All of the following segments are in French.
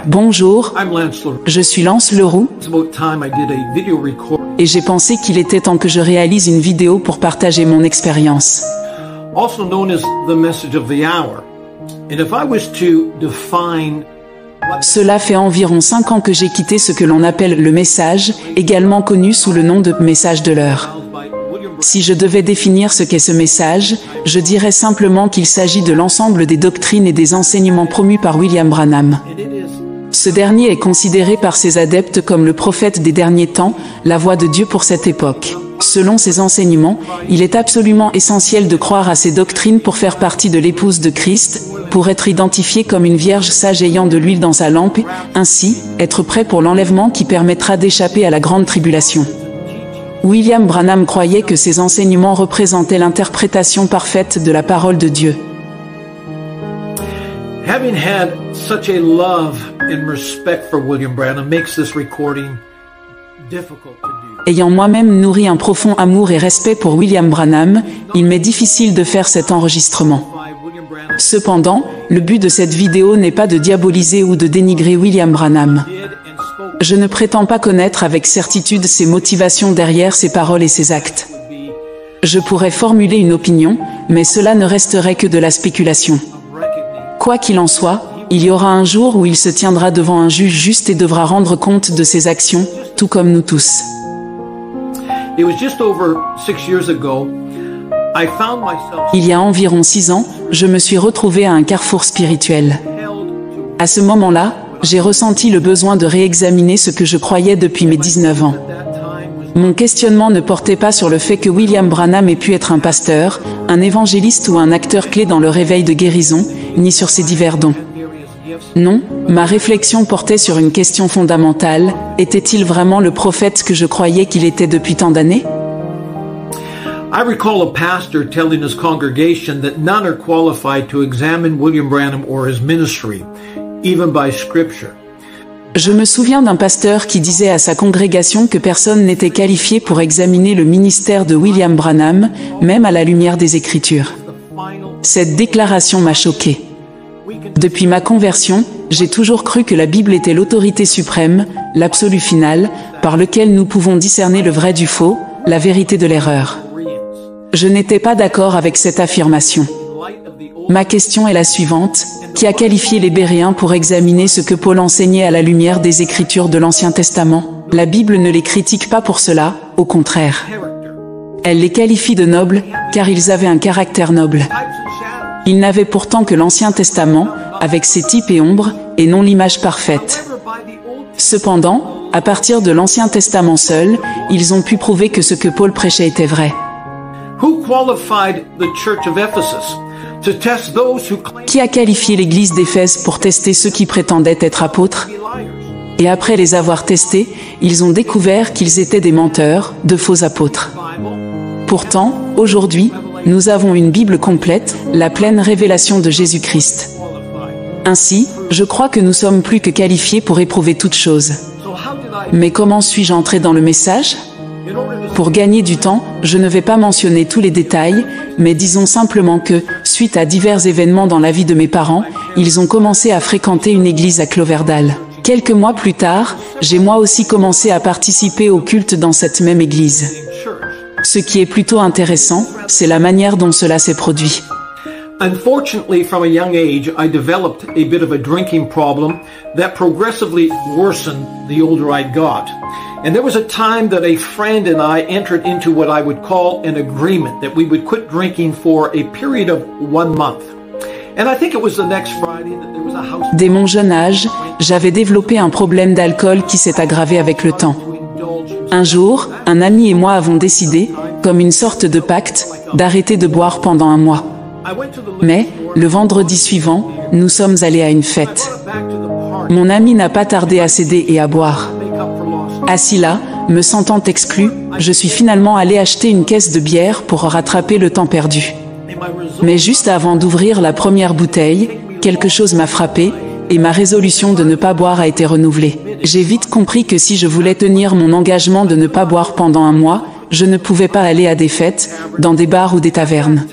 Bonjour, je suis Lance Leroux et j'ai pensé qu'il était temps que je réalise une vidéo pour partager mon expérience. Cela fait environ 5 ans que j'ai quitté ce que l'on appelle le message, également connu sous le nom de message de l'heure. Si je devais définir ce qu'est ce message, je dirais simplement qu'il s'agit de l'ensemble des doctrines et des enseignements promus par William Branham. Ce dernier est considéré par ses adeptes comme le prophète des derniers temps, la voix de Dieu pour cette époque. Selon ses enseignements, il est absolument essentiel de croire à ces doctrines pour faire partie de l'épouse de Christ, pour être identifié comme une vierge sage ayant de l'huile dans sa lampe, ainsi, être prêt pour l'enlèvement qui permettra d'échapper à la grande tribulation. William Branham croyait que ces enseignements représentaient l'interprétation parfaite de la parole de Dieu. Having had such a love and respect for William Branham makes this recording difficult to do. Ayant moi-même nourri un profond amour et respect pour William Branham, il m'est difficile de faire cet enregistrement. Cependant, le but de cette vidéo n'est pas de diaboliser ou de dénigrer William Branham. Je ne prétends pas connaître avec certitude ses motivations derrière ses paroles et ses actes. Je pourrais formuler une opinion, mais cela ne resterait que de la spéculation. Quoi qu'il en soit, il y aura un jour où il se tiendra devant un juge juste et devra rendre compte de ses actions, tout comme nous tous. Il y a environ 6 ans, je me suis retrouvé à un carrefour spirituel. À ce moment-là, j'ai ressenti le besoin de réexaminer ce que je croyais depuis mes 19 ans. Mon questionnement ne portait pas sur le fait que William Branham ait pu être un pasteur, un évangéliste ou un acteur clé dans le réveil de guérison, ni sur ses divers dons. Non, ma réflexion portait sur une question fondamentale: était-il vraiment le prophète que je croyais qu'il était depuis tant d'années? I recall a pastor telling his congregation that none are qualified to examine William Branham or his ministry, even by scripture. Je me souviens d'un pasteur qui disait à sa congrégation que personne n'était qualifié pour examiner le ministère de William Branham, même à la lumière des Écritures. Cette déclaration m'a choqué. Depuis ma conversion, j'ai toujours cru que la Bible était l'autorité suprême, l'absolu final, par lequel nous pouvons discerner le vrai du faux, la vérité de l'erreur. Je n'étais pas d'accord avec cette affirmation. Ma question est la suivante: qui a qualifié les Béréens pour examiner ce que Paul enseignait à la lumière des Écritures de l'Ancien Testament? La Bible ne les critique pas pour cela, au contraire. Elle les qualifie de nobles, car ils avaient un caractère noble. Ils n'avaient pourtant que l'Ancien Testament, avec ses types et ombres, et non l'image parfaite. Cependant, à partir de l'Ancien Testament seul, ils ont pu prouver que ce que Paul prêchait était vrai. Qui a qualifié l'église d'Éphèse pour tester ceux qui prétendaient être apôtres? Et après les avoir testés, ils ont découvert qu'ils étaient des menteurs, de faux apôtres. Pourtant, aujourd'hui, nous avons une Bible complète, la pleine révélation de Jésus-Christ. Ainsi, je crois que nous sommes plus que qualifiés pour éprouver toutes choses. Mais comment suis-je entré dans le message? Pour gagner du temps, je ne vais pas mentionner tous les détails, mais disons simplement que, suite à divers événements dans la vie de mes parents, ils ont commencé à fréquenter une église à Cloverdale. Quelques mois plus tard, j'ai moi aussi commencé à participer au culte dans cette même église. Ce qui est plutôt intéressant, c'est la manière dont cela s'est produit. Unfortunately, from a young age, I developed a bit of a drinking problem that progressively worsened the older I got. And there was a time that a friend and I entered into what I would call an agreement that we would quit drinking for a period of 1 month. And I think it was the next Friday that there was a house... Dès mon jeune âge, j'avais développé un problème d'alcool qui s'est aggravé avec le temps. Un jour, un ami et moi avons décidé, comme une sorte de pacte, d'arrêter de boire pendant 1 mois. Mais, le vendredi suivant, nous sommes allés à une fête. Mon ami n'a pas tardé à céder et à boire. Assis là, me sentant exclu, je suis finalement allé acheter une caisse de bière pour rattraper le temps perdu. Mais juste avant d'ouvrir la première bouteille, quelque chose m'a frappé, et ma résolution de ne pas boire a été renouvelée. J'ai vite compris que si je voulais tenir mon engagement de ne pas boire pendant 1 mois, je ne pouvais pas aller à des fêtes, dans des bars ou des tavernes.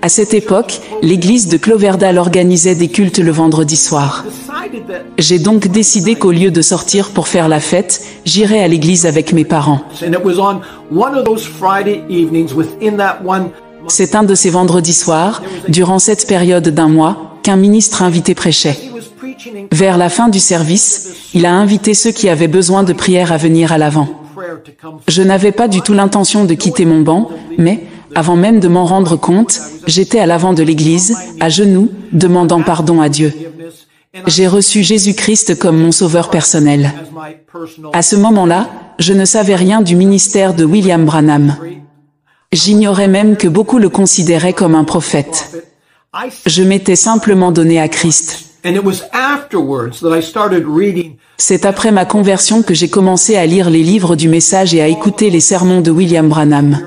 À cette époque, l'église de Cloverdale organisait des cultes le vendredi soir. J'ai donc décidé qu'au lieu de sortir pour faire la fête, j'irais à l'église avec mes parents. C'est un de ces vendredis soirs, durant cette période d'un mois, qu'un ministre invité prêchait. Vers la fin du service, il a invité ceux qui avaient besoin de prière à venir à l'avant. Je n'avais pas du tout l'intention de quitter mon banc, mais, avant même de m'en rendre compte, j'étais à l'avant de l'église, à genoux, demandant pardon à Dieu. J'ai reçu Jésus-Christ comme mon sauveur personnel. À ce moment-là, je ne savais rien du ministère de William Branham. J'ignorais même que beaucoup le considéraient comme un prophète. Je m'étais simplement donné à Christ. C'est après ma conversion que j'ai commencé à lire les livres du message et à écouter les sermons de William Branham.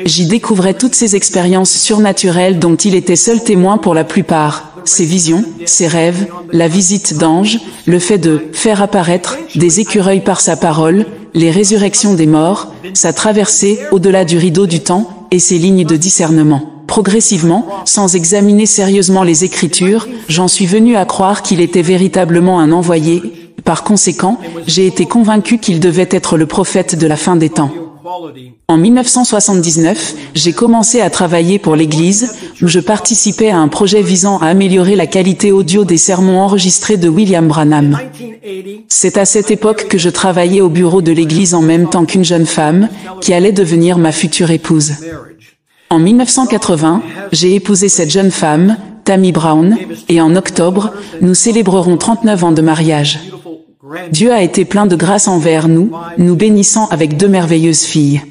J'y découvrais toutes ces expériences surnaturelles dont il était seul témoin pour la plupart, ses visions, ses rêves, la visite d'anges, le fait de faire apparaître des écureuils par sa parole, les résurrections des morts, sa traversée au-delà du rideau du temps et ses lignes de discernement. Progressivement, sans examiner sérieusement les Écritures, j'en suis venu à croire qu'il était véritablement un envoyé. Par conséquent, j'ai été convaincu qu'il devait être le prophète de la fin des temps. En 1979, j'ai commencé à travailler pour l'Église, où je participais à un projet visant à améliorer la qualité audio des sermons enregistrés de William Branham. C'est à cette époque que je travaillais au bureau de l'Église en même temps qu'une jeune femme, qui allait devenir ma future épouse. En 1980, j'ai épousé cette jeune femme, Tammy Brown, et en octobre, nous célébrerons 39 ans de mariage. Dieu a été plein de grâce envers nous, nous bénissant avec 2 merveilleuses filles.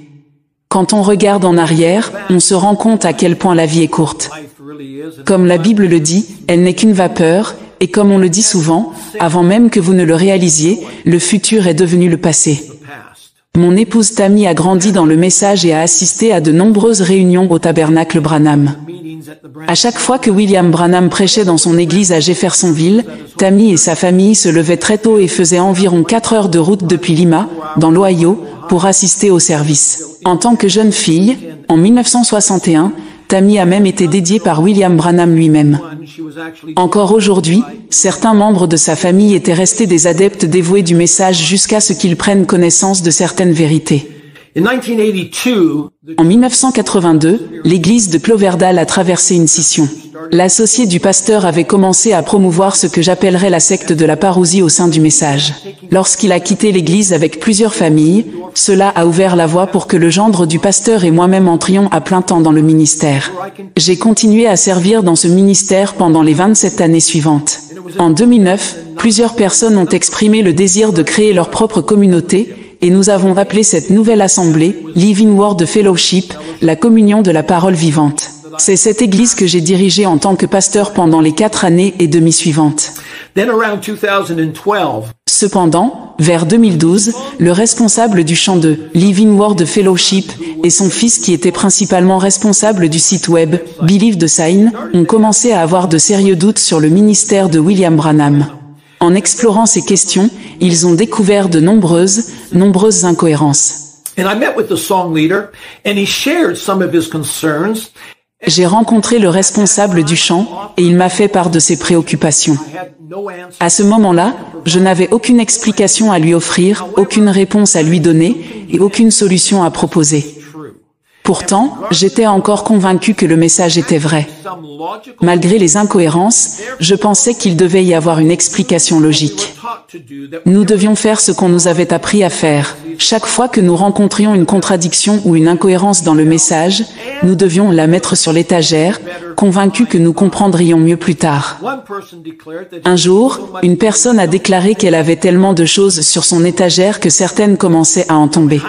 Quand on regarde en arrière, on se rend compte à quel point la vie est courte. Comme la Bible le dit, elle n'est qu'une vapeur, et comme on le dit souvent, avant même que vous ne le réalisiez, le futur est devenu le passé. Mon épouse Tammy a grandi dans le message et a assisté à de nombreuses réunions au tabernacle Branham. À chaque fois que William Branham prêchait dans son église à Jeffersonville, Tammy et sa famille se levaient très tôt et faisaient environ 4 heures de route depuis Lima, dans l'Ohio, pour assister au service. En tant que jeune fille, en 1961, Tammy a même été dédiée par William Branham lui-même. Encore aujourd'hui, certains membres de sa famille étaient restés des adeptes dévoués du message jusqu'à ce qu'ils prennent connaissance de certaines vérités. En 1982, l'église de Cloverdale a traversé une scission. L'associé du pasteur avait commencé à promouvoir ce que j'appellerais la secte de la parousie au sein du message. Lorsqu'il a quitté l'église avec plusieurs familles, cela a ouvert la voie pour que le gendre du pasteur et moi-même entrions à plein temps dans le ministère. J'ai continué à servir dans ce ministère pendant les 27 années suivantes. En 2009, plusieurs personnes ont exprimé le désir de créer leur propre communauté, et nous avons appelé cette nouvelle assemblée Living Word Fellowship, la communion de la parole vivante. C'est cette église que j'ai dirigée en tant que pasteur pendant les 4 années et demie suivantes. Cependant, vers 2012, le responsable du chant de Living Word Fellowship et son fils qui était principalement responsable du site web Believe the Sign ont commencé à avoir de sérieux doutes sur le ministère de William Branham. En explorant ces questions, ils ont découvert de nombreuses incohérences. J'ai rencontré le responsable du chant et il m'a fait part de ses préoccupations. À ce moment-là, je n'avais aucune explication à lui offrir, aucune réponse à lui donner et aucune solution à proposer. Pourtant, j'étais encore convaincu que le message était vrai. Malgré les incohérences, je pensais qu'il devait y avoir une explication logique. Nous devions faire ce qu'on nous avait appris à faire. Chaque fois que nous rencontrions une contradiction ou une incohérence dans le message, nous devions la mettre sur l'étagère, convaincus que nous comprendrions mieux plus tard. Un jour, une personne a déclaré qu'elle avait tellement de choses sur son étagère que certaines commençaient à en tomber.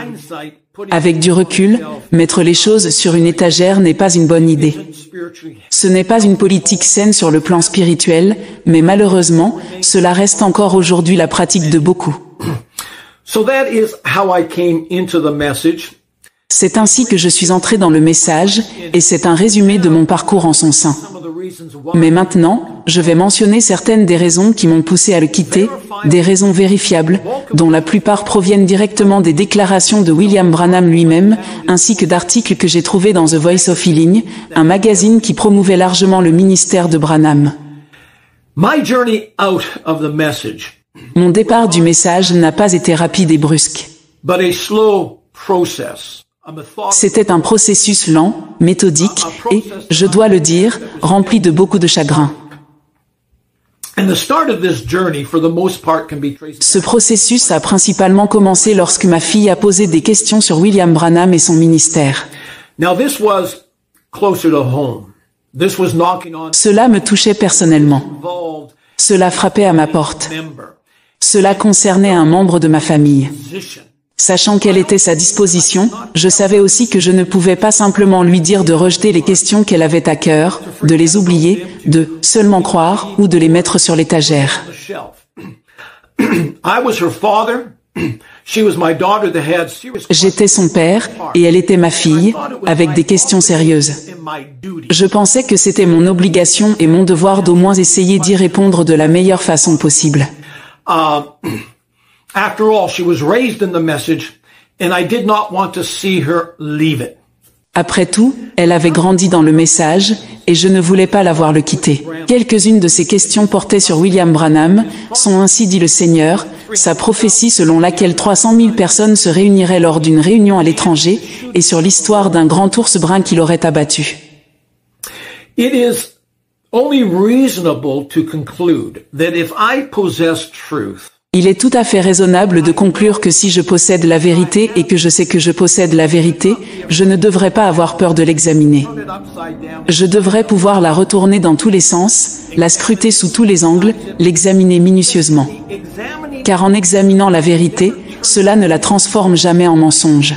Avec du recul, mettre les choses sur une étagère n'est pas une bonne idée. Ce n'est pas une politique saine sur le plan spirituel, mais malheureusement, cela reste encore aujourd'hui la pratique de beaucoup. C'est ainsi que je suis entré dans le message, et c'est un résumé de mon parcours en son sein. Mais maintenant, je vais mentionner certaines des raisons qui m'ont poussé à le quitter, des raisons vérifiables, dont la plupart proviennent directement des déclarations de William Branham lui-même, ainsi que d'articles que j'ai trouvés dans The Voice of Healing, un magazine qui promouvait largement le ministère de Branham. My journey out of the message, Mon départ du message n'a pas été rapide et brusque. but a slow process. A methodical C'était un processus lent, méthodique et, je dois le dire, rempli de beaucoup de chagrin. And the start of this journey, for the most part, can be traced. Ce processus a principalement commencé lorsque ma fille a posé des questions sur William Branham et son ministère. Now, this was closer to home. This was knocking on Cela me touchait personnellement. involved Cela frappait à ma porte. member Cela concernait un membre de ma famille. position. Sachant quelle était sa disposition, je savais aussi que je ne pouvais pas simplement lui dire de rejeter les questions qu'elle avait à cœur, de les oublier, de seulement croire ou de les mettre sur l'étagère. The shelf. I was her father. She was my daughter that had serious J'étais son père et elle était ma fille, avec des questions sérieuses. in my duty. Je pensais que c'était mon obligation et mon devoir d'au moins essayer d'y répondre de la meilleure façon possible. After all, she was raised in the message, and I did not want to see her leave it. Après tout, elle avait grandi dans le message, et je ne voulais pas la voir le quitter. Quelques-unes de ces questions portaient sur William Branham, sont ainsi dit le Seigneur, sa prophétie selon laquelle 300 000 personnes se réuniraient lors d'une réunion à l'étranger, et sur l'histoire d'un grand ours brun qui l'aurait abattu. It is only reasonable to conclude that if I possess truth, Il est tout à fait raisonnable de conclure que si je possède la vérité et que je sais que je possède la vérité, je ne devrais pas avoir peur de l'examiner. turn it upside down, Je devrais pouvoir la retourner dans tous les sens, la scruter sous tous les angles, l'examiner minutieusement. examining. Car en examinant la vérité, cela ne la transforme jamais en mensonge.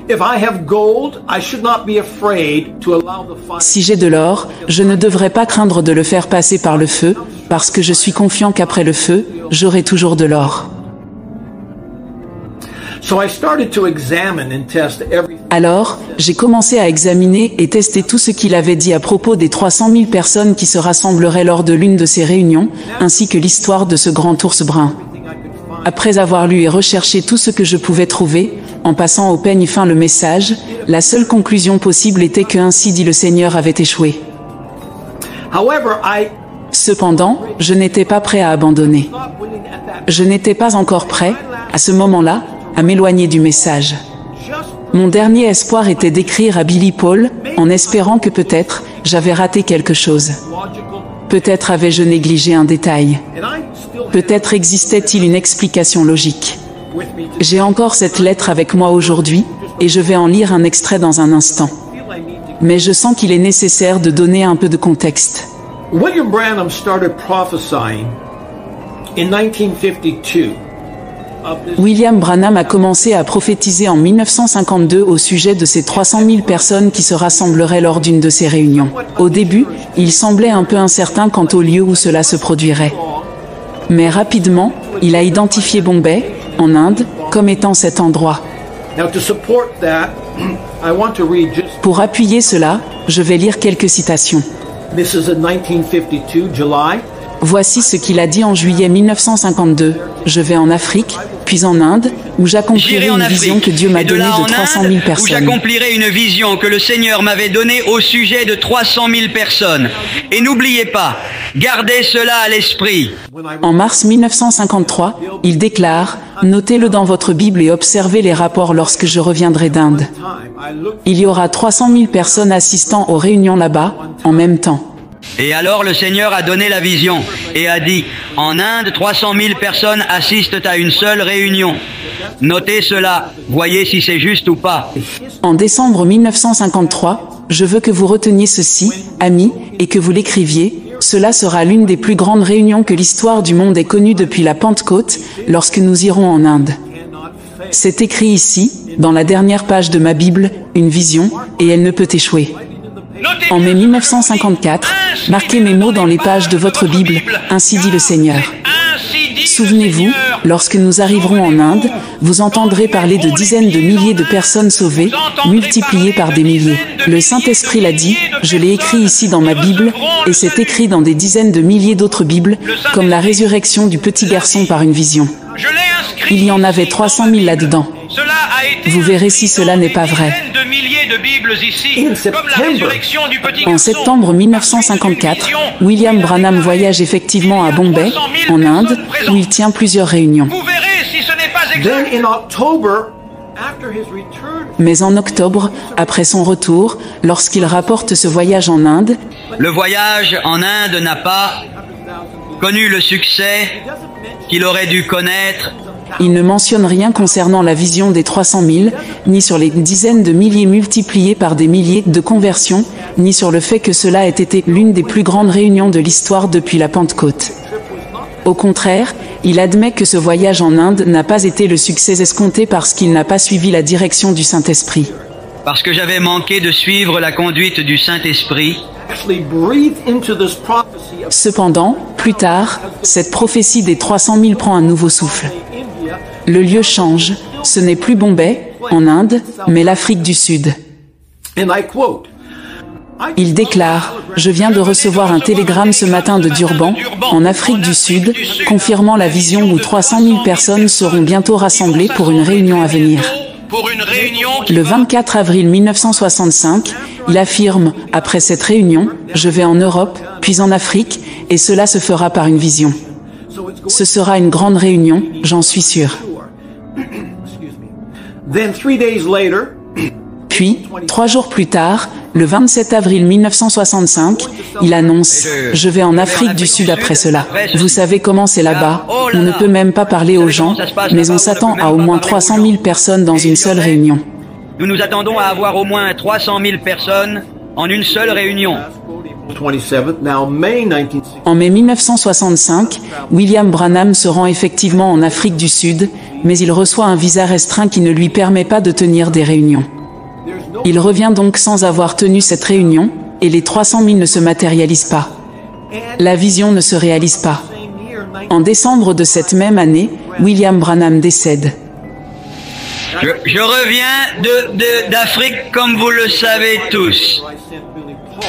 If I have gold, I should not be afraid to allow the fire. Si j'ai de l'or, je ne devrais pas craindre de le faire passer par le feu, parce que je suis confiant qu'après le feu, j'aurai toujours de l'or. So I started to examine and test everything. Alors, j'ai commencé à examiner et tester tout ce qu'il avait dit à propos des 300 000 personnes qui se rassembleraient lors de l'une de ces réunions, ainsi que l'histoire de ce grand ours brun. Après avoir lu et recherché tout ce que je pouvais trouver, en passant au peigne fin le message, la seule conclusion possible était que ainsi dit le Seigneur avait échoué. However, I Cependant, je n'étais pas prêt à abandonner. not willing at that Je n'étais pas encore prêt, à ce moment-là, à m'éloigner du message. just Mon dernier espoir était d'écrire à Billy Paul, en espérant que peut-être, j'avais raté quelque chose. logical, Peut-être avais-je négligé un détail. and I still have Peut-être existait-il une explication logique. with me to J'ai encore cette lettre avec moi aujourd'hui, et je vais en lire un extrait dans un instant. feel I need to. Mais je sens qu'il est nécessaire de donner un peu de contexte. William Branham started prophesying in 1952 of this. William Branham a commencé à prophétiser en 1952 au sujet de ces 300 000 personnes qui se rassembleraient lors d'une de ces réunions. Au début, il semblait un peu incertain quant au lieu où cela se produirait. Mais rapidement, il a identifié Bombay, en Inde, comme étant cet endroit. Now to support that, I want to read just, Pour appuyer cela, je vais lire quelques citations. this is in 1952, July. Voici ce qu'il a dit en juillet 1952. Je vais en Afrique, puis en Inde, où j'accomplirai J'irai en une vision Afrique, que Dieu m'a et de donnée là de en 300 Inde, 000 où personnes. j'accomplirai une vision que le Seigneur m'avait donnée au sujet de 300 000 personnes. Et n'oubliez pas, gardez cela à l'esprit. En mars 1953, il déclare « Notez-le dans votre Bible et observez les rapports lorsque je reviendrai d'Inde. Time I looked Il y aura 300 000 personnes assistant aux réunions là-bas, en même temps. Et alors le Seigneur a donné la vision et a dit, en Inde, 300 000 personnes assistent à une seule réunion. Notez cela, voyez si c'est juste ou pas. En décembre 1953, je veux que vous reteniez ceci, amis, et que vous l'écriviez. Cela sera l'une des plus grandes réunions que l'histoire du monde ait connue depuis la Pentecôte, lorsque nous irons en Inde. C'est écrit ici, dans la dernière page de ma Bible, une vision, et elle ne peut échouer. En mai 1954, marquez mes mots dans les pages de votre Bible, ainsi dit le Seigneur. Souvenez-vous, lorsque nous arriverons en Inde, vous entendrez parler de dizaines de milliers de personnes sauvées, multipliées par des milliers. Le Saint-Esprit l'a dit, je l'ai écrit ici dans ma Bible, et c'est écrit dans des dizaines de milliers d'autres Bibles, comme la résurrection du petit garçon par une vision. Il y en avait 300 000 là-dedans. Vous verrez si cela n'est pas vrai. En septembre 1954, William Branham voyage effectivement à Bombay, en Inde, où il tient plusieurs réunions. Mais en octobre, après son retour, lorsqu'il rapporte ce voyage en Inde, le voyage en Inde n'a pas connu le succès qu'il aurait dû connaître. Il ne mentionne rien concernant la vision des 300 000, ni sur les dizaines de milliers multipliés par des milliers de conversions, ni sur le fait que cela ait été l'une des plus grandes réunions de l'histoire depuis la Pentecôte. Au contraire, il admet que ce voyage en Inde n'a pas été le succès escompté parce qu'il n'a pas suivi la direction du Saint-Esprit. Parce que j'avais manqué de suivre la conduite du Saint-Esprit. Cependant, plus tard, cette prophétie des 300 000 prend un nouveau souffle. Le lieu change, ce n'est plus Bombay, en Inde, mais l'Afrique du Sud. Il déclare, « Je viens de recevoir un télégramme ce matin de Durban, en Afrique du Sud, confirmant la vision où 300 000 personnes seront bientôt rassemblées pour une réunion à venir. » Le 24 avril 1965, il affirme, après cette réunion, « Je vais en Europe, puis en Afrique, et cela se fera par une vision. » Ce sera une grande réunion, j'en suis sûr. Puis, 3 jours plus tard, le 27 avril 1965, il annonce « Je vais en Afrique du Sud après cela. Vous savez comment c'est là-bas, on ne peut même pas parler aux gens, mais on s'attend à au moins 300 000 personnes dans une seule réunion. » Nous nous attendons à avoir au moins 300 000 personnes en une seule réunion. En mai 1965, William Branham se rend effectivement en Afrique du Sud, mais il reçoit un visa restreint qui ne lui permet pas de tenir des réunions. Il revient donc sans avoir tenu cette réunion, et les 300 000 ne se matérialisent pas. La vision ne se réalise pas. En décembre de cette même année, William Branham décède. Je reviens d'Afrique comme vous le savez tous.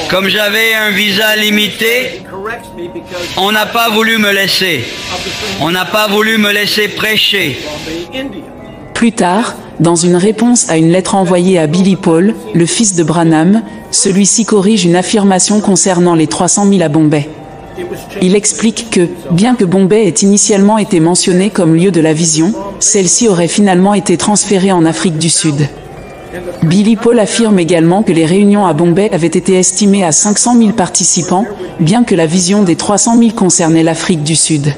Comme j'avais un visa limité, on n'a pas voulu me laisser. On n'a pas voulu me laisser prêcher. Plus tard, dans une réponse à une lettre envoyée à Billy Paul, le fils de Branham, celui-ci corrige une affirmation concernant les 300 000 à Bombay. Il explique que, bien que Bombay ait initialement été mentionné comme lieu de la vision, celle-ci aurait finalement été transférée en Afrique du Sud. Billy Paul affirme également que les réunions à Bombay avaient été estimées à 500 000 participants, bien que la vision des 300 000 concernait l'Afrique du Sud.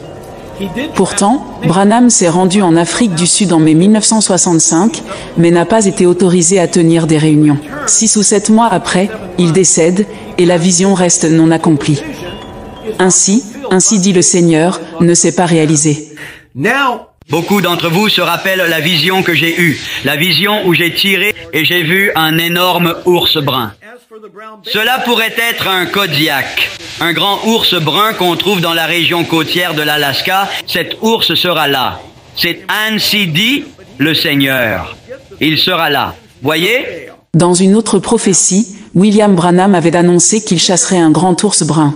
Pourtant, Branham s'est rendu en Afrique du Sud en mai 1965, mais n'a pas été autorisé à tenir des réunions. 6 ou 7 mois après, il décède, et la vision reste non accomplie. Ainsi dit le Seigneur, ne s'est pas réalisé. Beaucoup d'entre vous se rappellent la vision que j'ai eue, la vision où j'ai tiré et j'ai vu un énorme ours brun. Cela pourrait être un Kodiak, un grand ours brun qu'on trouve dans la région côtière de l'Alaska. Cet ours sera là. C'est ainsi dit le Seigneur. Il sera là. Voyez? Dans une autre prophétie, William Branham avait annoncé qu'il chasserait un grand ours brun.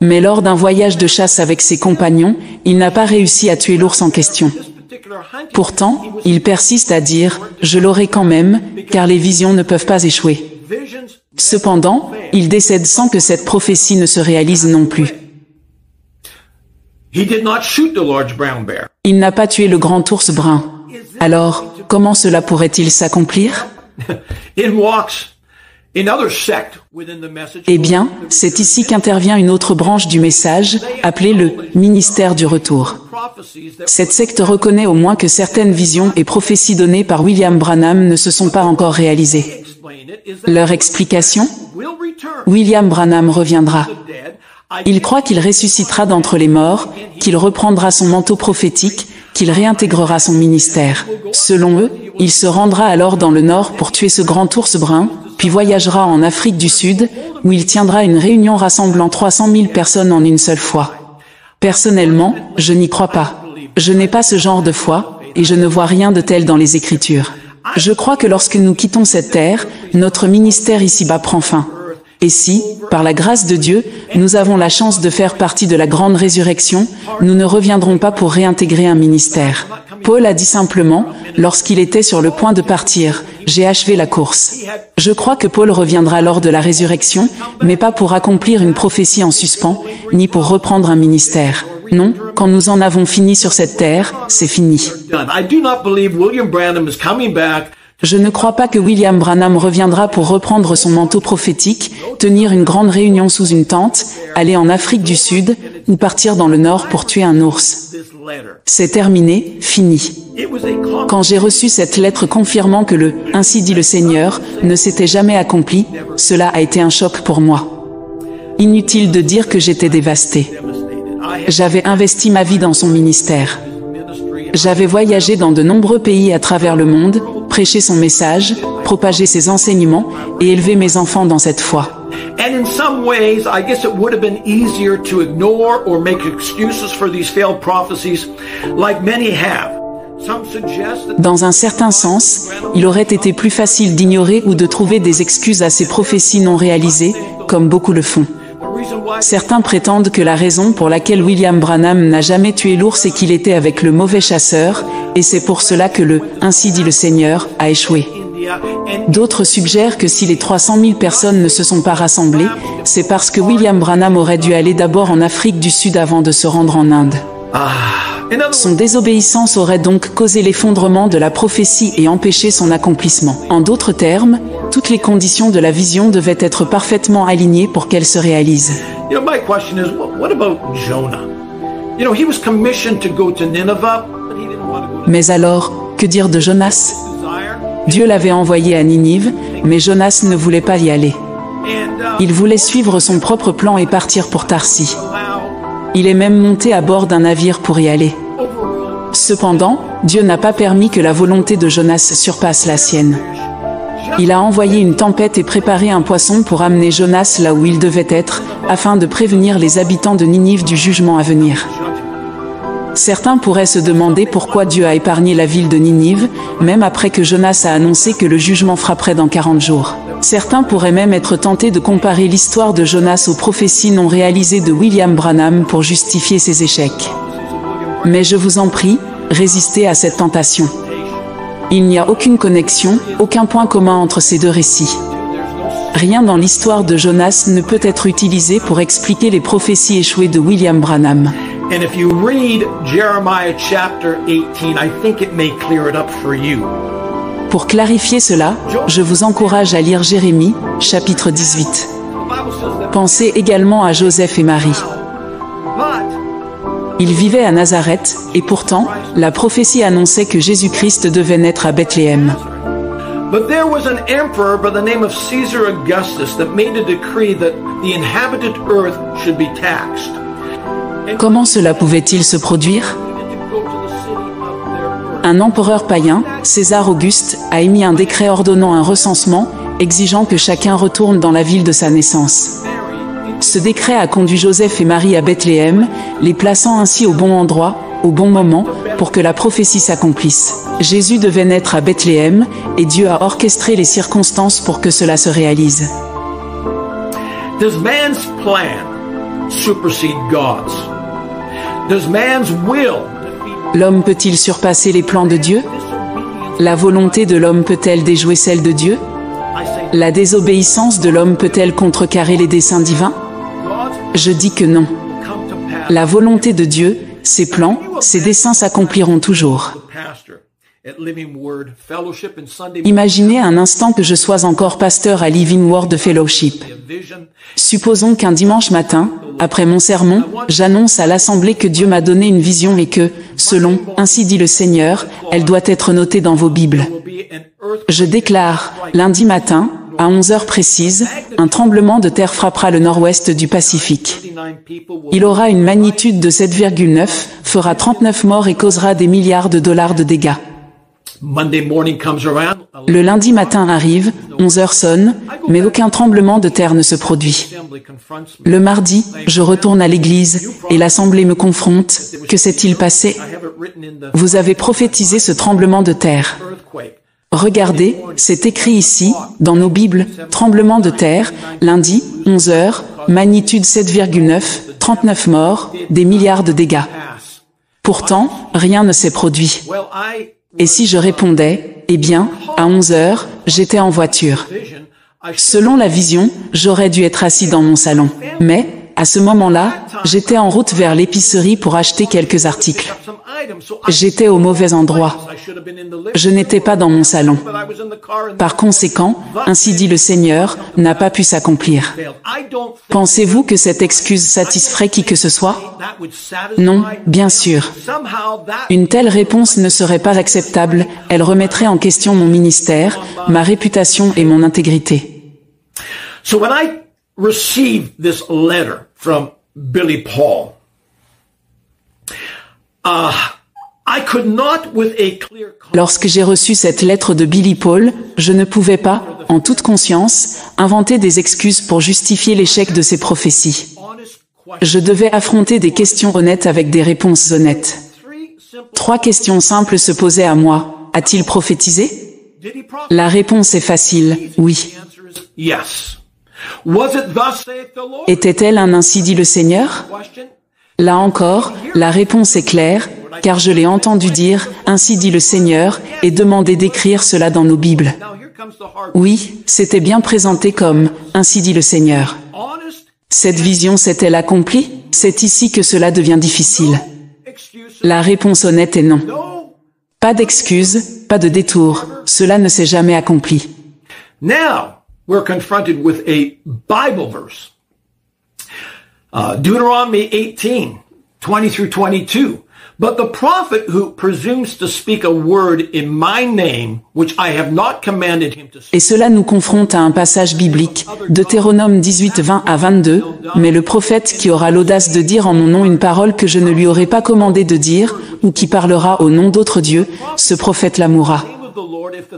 Mais lors d'un voyage de chasse avec ses compagnons, il n'a pas réussi à tuer l'ours en question. Pourtant, il persiste à dire « Je l'aurai quand même, car les visions ne peuvent pas échouer ». Cependant, il décède sans que cette prophétie ne se réalise non plus. Il n'a pas tué le grand ours brun. Alors, comment cela pourrait-il s'accomplir? Eh bien, c'est ici qu'intervient une autre branche du message, appelée le ministère du retour. Cette secte reconnaît au moins que certaines visions et prophéties données par William Branham ne se sont pas encore réalisées. Leur explication? William Branham reviendra. Il croit qu'il ressuscitera d'entre les morts, qu'il reprendra son manteau prophétique, qu'il réintégrera son ministère. Selon eux, il se rendra alors dans le nord pour tuer ce grand ours brun, puis voyagera en Afrique du Sud, où il tiendra une réunion rassemblant 300 000 personnes en une seule fois. Personnellement, je n'y crois pas. Je n'ai pas ce genre de foi, et je ne vois rien de tel dans les Écritures. Je crois que lorsque nous quittons cette terre, notre ministère ici-bas prend fin. Et si, par la grâce de Dieu, nous avons la chance de faire partie de la grande résurrection, nous ne reviendrons pas pour réintégrer un ministère. Paul a dit simplement, lorsqu'il était sur le point de partir, « J'ai achevé la course ». Je crois que Paul reviendra lors de la résurrection, mais pas pour accomplir une prophétie en suspens, ni pour reprendre un ministère. Non, quand nous en avons fini sur cette terre, c'est fini. Je ne crois pas que William Branham reviendra pour reprendre son manteau prophétique, tenir une grande réunion sous une tente, aller en Afrique du Sud, ou partir dans le Nord pour tuer un ours. C'est terminé, fini. Quand j'ai reçu cette lettre confirmant que le « Ainsi dit le Seigneur » ne s'était jamais accompli, cela a été un choc pour moi. Inutile de dire que j'étais dévastée. J'avais investi ma vie dans son ministère. J'avais voyagé dans de nombreux pays à travers le monde, prêché son message, propagé ses enseignements et élevé mes enfants dans cette foi. And in some ways, I guess it would have been easier to ignore or make excuses for these failed prophecies, like many have. Dans un certain sens, il aurait été plus facile d'ignorer ou de trouver des excuses à ces prophéties non réalisées, comme beaucoup le font. Certains prétendent que la raison pour laquelle William Branham n'a jamais tué l'ours est qu'il était avec le mauvais chasseur, et c'est pour cela que le « Ainsi dit le Seigneur » a échoué. D'autres suggèrent que si les 300 000 personnes ne se sont pas rassemblées, c'est parce que William Branham aurait dû aller d'abord en Afrique du Sud avant de se rendre en Inde. Son désobéissance aurait donc causé l'effondrement de la prophétie et empêché son accomplissement. En d'autres termes, toutes les conditions de la vision devaient être parfaitement alignées pour qu'elle se réalise. My question is, what about Jonah? He was commissioned to go to Nineveh, but he didn't want to go to... Mais alors, que dire de Jonas? Dieu l'avait envoyé à Ninive, mais Jonas ne voulait pas y aller. Il voulait suivre son propre plan et partir pour Tarsis. Il est même monté à bord d'un navire pour y aller. Cependant, Dieu n'a pas permis que la volonté de Jonas surpasse la sienne. Il a envoyé une tempête et préparé un poisson pour amener Jonas là où il devait être, afin de prévenir les habitants de Ninive du jugement à venir. Certains pourraient se demander pourquoi Dieu a épargné la ville de Ninive, même après que Jonas a annoncé que le jugement frapperait dans 40 jours. Certains pourraient même être tentés de comparer l'histoire de Jonas aux prophéties non réalisées de William Branham pour justifier ses échecs. Mais je vous en prie, résistez à cette tentation. Il n'y a aucune connexion, aucun point commun entre ces deux récits. Rien dans l'histoire de Jonas ne peut être utilisé pour expliquer les prophéties échouées de William Branham. And if you read Jeremiah chapter 18, I think it may clear it up for you. Pour clarifier cela, je vous encourage à lire Jérémie, chapitre 18. Pensez également à Joseph et Marie. Ils vivaient à Nazareth, et pourtant, la prophétie annonçait que Jésus-Christ devait naître à Bethléem. But there was an emperor by the name of Caesar Augustus that made a decree that the inhabited earth should be taxed. Comment cela pouvait-il se produire? Un empereur païen, César Auguste, a émis un décret ordonnant un recensement, exigeant que chacun retourne dans la ville de sa naissance. Ce décret a conduit Joseph et Marie à Bethléem, les plaçant ainsi au bon endroit, au bon moment, pour que la prophétie s'accomplisse. Jésus devait naître à Bethléem, et Dieu a orchestré les circonstances pour que cela se réalise. Does man's plan supersede God's? Does man's will? L'homme peut-il surpasser les plans de Dieu? La volonté de l'homme peut-elle déjouer celle de Dieu? La désobéissance de l'homme peut-elle contrecarrer les desseins divins? Je dis que non. La volonté de Dieu, ses plans, ses desseins s'accompliront toujours. Imaginez un instant que je sois encore pasteur à Living Word Fellowship. Supposons qu'un dimanche matin, après mon sermon, j'annonce à l'assemblée que Dieu m'a donné une vision et que, selon « Ainsi dit le Seigneur », elle doit être notée dans vos Bibles. Je déclare, lundi matin, à 11 heures précises, un tremblement de terre frappera le nord-ouest du Pacifique. Il aura une magnitude de 7,9, fera 39 morts et causera des milliards de dollars de dégâts. Le lundi matin arrive, 11 heures sonnent, mais aucun tremblement de terre ne se produit. Le mardi, je retourne à l'église, et l'assemblée me confronte. Que s'est-il passé? Vous avez prophétisé ce tremblement de terre. Regardez, c'est écrit ici, dans nos Bibles, tremblement de terre, lundi, 11 heures, magnitude 7,9, 39 morts, des milliards de dégâts. Pourtant, rien ne s'est produit. Et si je répondais, eh bien, à 11 heures, j'étais en voiture. Selon la vision, j'aurais dû être assis dans mon salon. Mais, à ce moment-là, j'étais en route vers l'épicerie pour acheter quelques articles. J'étais au mauvais endroit. Je n'étais pas dans mon salon. Par conséquent, ainsi dit le Seigneur, n'a pas pu s'accomplir. Pensez-vous que cette excuse satisferait qui que ce soit? Non, bien sûr. Une telle réponse ne serait pas acceptable, elle remettrait en question mon ministère, ma réputation et mon intégrité. So when I received this letter from Billy Paul, I could not with a clear conscience. Lorsque j'ai reçu cette lettre de Billy Paul, je ne pouvais pas, en toute conscience, inventer des excuses pour justifier l'échec de ces prophéties. Je devais affronter des questions honnêtes avec des réponses honnêtes. 3 questions simples se posaient à moi. A-t-il prophétisé? La réponse est facile, oui. Était-elle un ainsi dit le Seigneur? Là encore, la réponse est claire, car je l'ai entendu dire, ainsi dit le Seigneur, et demandé d'écrire cela dans nos Bibles. Oui, c'était bien présenté comme, ainsi dit le Seigneur. Cette vision s'est-elle accomplie? C'est ici que cela devient difficile. La réponse honnête est non. Pas d'excuses, pas de détour, cela ne s'est jamais accompli. Now, we're confronted with a Bible verse. Deuteronomy 18, 20 through 22. But the prophet who presumes to speak a word in my name, which I have not commanded him to speak. Et cela nous confronte à un passage biblique, Deutéronome 18, 20 à 22. Mais le prophète qui aura l'audace de dire en mon nom une parole que je ne lui aurai pas commandé de dire, ou qui parlera au nom d'autres dieux, ce prophète-là mourra.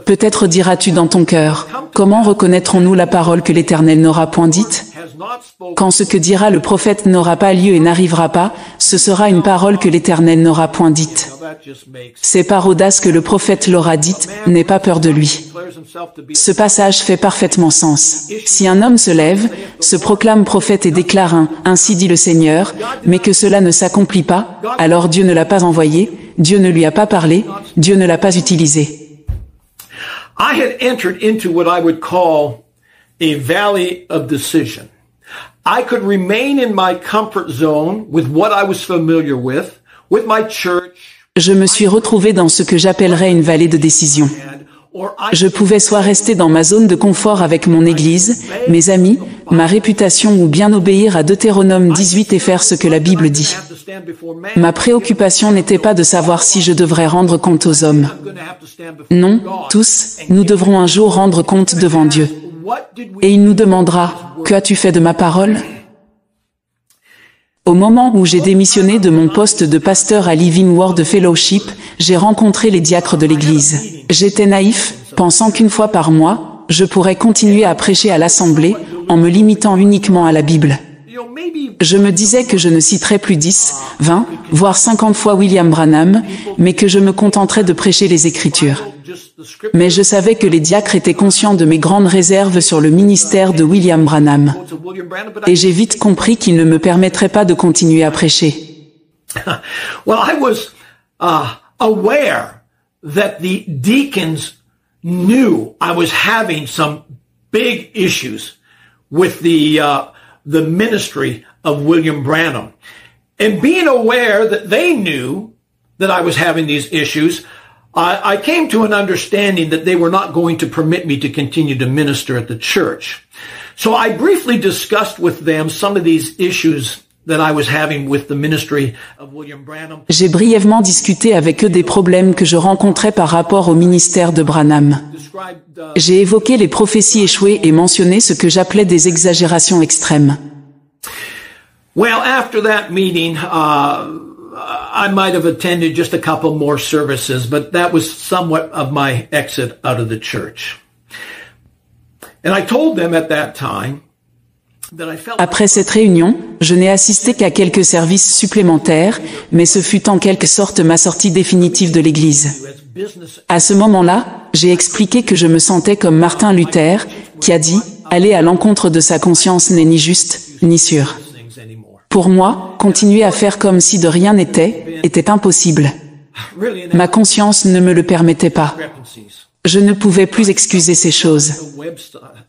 Peut-être diras-tu dans ton cœur, comment reconnaîtrons-nous la parole que l'Éternel n'aura point dite? Quand ce que dira le prophète n'aura pas lieu et n'arrivera pas, ce sera une parole que l'Éternel n'aura point dite. C'est par audace que le prophète l'aura dite, n'aie pas peur de lui. Ce passage fait parfaitement sens. Si un homme se lève, se proclame prophète et déclare un « Ainsi dit le Seigneur », mais que cela ne s'accomplit pas, alors Dieu ne l'a pas envoyé, Dieu ne lui a pas parlé, Dieu ne l'a pas utilisé. I had entered into what I would call a valley of decision. I could remain in my comfort zone with what I was familiar with my church. Je me suis retrouvé dans ce que j'appellerais une vallée de décision. Je pouvais soit rester dans ma zone de confort avec mon Église, mes amis, ma réputation ou bien obéir à Deutéronome 18 et faire ce que la Bible dit. Ma préoccupation n'était pas de savoir si je devrais rendre compte aux hommes. Non, tous, nous devrons un jour rendre compte devant Dieu. Et il nous demandera, « Que as-tu fait de ma parole ?» Au moment où j'ai démissionné de mon poste de pasteur à Living Word Fellowship, j'ai rencontré les diacres de l'Église. J'étais naïf, pensant qu'une fois par mois, je pourrais continuer à prêcher à l'Assemblée en me limitant uniquement à la Bible. Je me disais que je ne citerais plus 10, 20, voire 50 fois William Branham, mais que je me contenterais de prêcher les Écritures. Mais je savais que les diacres étaient conscients de mes grandes réserves sur le ministère de William Branham. Et j'ai vite compris qu'ils ne me permettraient pas de continuer à prêcher. Well, I was aware that the deacons knew I was having some big issues with the ministry of William Branham. And being aware that they knew that I was having these issues, I came to an understanding that they were not going to permit me to continue to minister at the church. So I briefly discussed with them some of these issues that I was having with the ministry of William Branham. J'ai brièvement discuté avec eux des problèmes que je rencontrais par rapport au ministère de Branham. J'ai évoqué les prophéties échouées et mentionné ce que j'appelais des exagérations extrêmes. Well, after that meeting, I might have attended just a couple more services, but that was somewhat of my exit out of the church. And I told them at that time that I felt... Après cette réunion, je n'ai assisté qu'à quelques services supplémentaires, mais ce fut en quelque sorte ma sortie définitive de l'Église. À ce moment-là, j'ai expliqué que je me sentais comme Martin Luther, qui a dit « Aller à l'encontre de sa conscience n'est ni juste, ni sûr ». Pour moi, continuer à faire comme si de rien n'était, était impossible. Ma conscience ne me le permettait pas. Je ne pouvais plus excuser ces choses.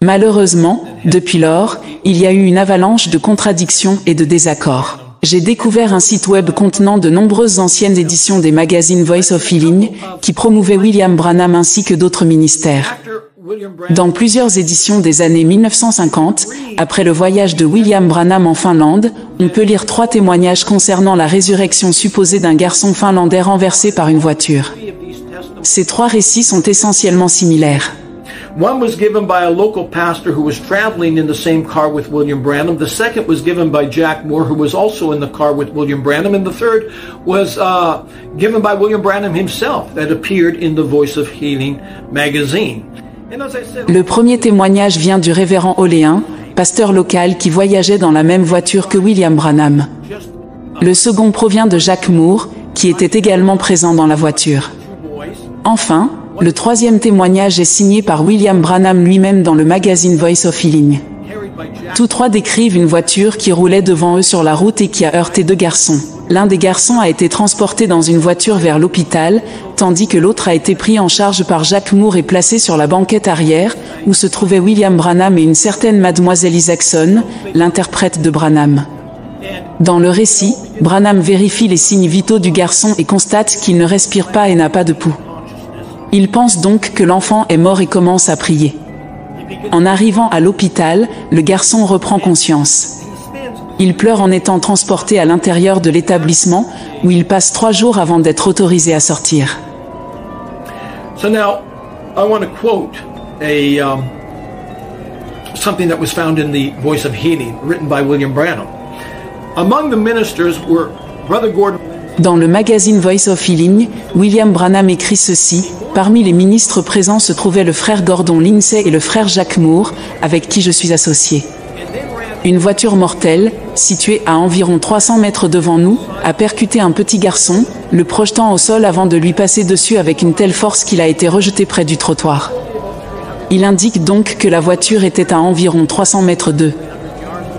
Malheureusement, depuis lors, il y a eu une avalanche de contradictions et de désaccords. J'ai découvert un site web contenant de nombreuses anciennes éditions des magazines Voice of Healing, qui promouvaient William Branham ainsi que d'autres ministères. Dans plusieurs éditions des années 1950, après le voyage de William Branham en Finlande, on peut lire 3 témoignages concernant la résurrection supposée d'un garçon finlandais renversé par une voiture. Ces 3 récits sont essentiellement similaires. One was given by a local pastor who was traveling in the same car with William Branham. The second was given by Jack Moore, who was also in the car with William Branham. And the third was given by William Branham himself, that appeared in the Voice of Healing magazine. Le premier témoignage vient du révérend Oléen, pasteur local qui voyageait dans la même voiture que William Branham. Le second provient de Jack Moore, qui était également présent dans la voiture. Enfin, le troisième témoignage est signé par William Branham lui-même dans le magazine Voice of Healing. Tous 3 décrivent une voiture qui roulait devant eux sur la route et qui a heurté 2 garçons. L'un des garçons a été transporté dans une voiture vers l'hôpital, tandis que l'autre a été pris en charge par Jack Moore et placé sur la banquette arrière, où se trouvaient William Branham et une certaine Mademoiselle Isaacson, l'interprète de Branham. Dans le récit, Branham vérifie les signes vitaux du garçon et constate qu'il ne respire pas et n'a pas de pouls. Il pense donc que l'enfant est mort et commence à prier. En arrivant à l'hôpital, le garçon reprend conscience. Il pleure en étant transporté à l'intérieur de l'établissement, où il passe 3 jours avant d'être autorisé à sortir. So now, I want to quote something that was found in the Voice of Healing, written by William Branham. Among the ministers were Brother Gordon. Dans le magazine Voice of Healing, William Branham écrit ceci. Parmi les ministres présents se trouvaient le frère Gordon Lindsay et le frère Jack Moore, avec qui je suis associé. Une voiture mortelle, située à environ 300 mètres devant nous, a percuté un petit garçon, le projetant au sol avant de lui passer dessus avec une telle force qu'il a été rejeté près du trottoir. Il indique donc que la voiture était à environ 300 mètres d'eux.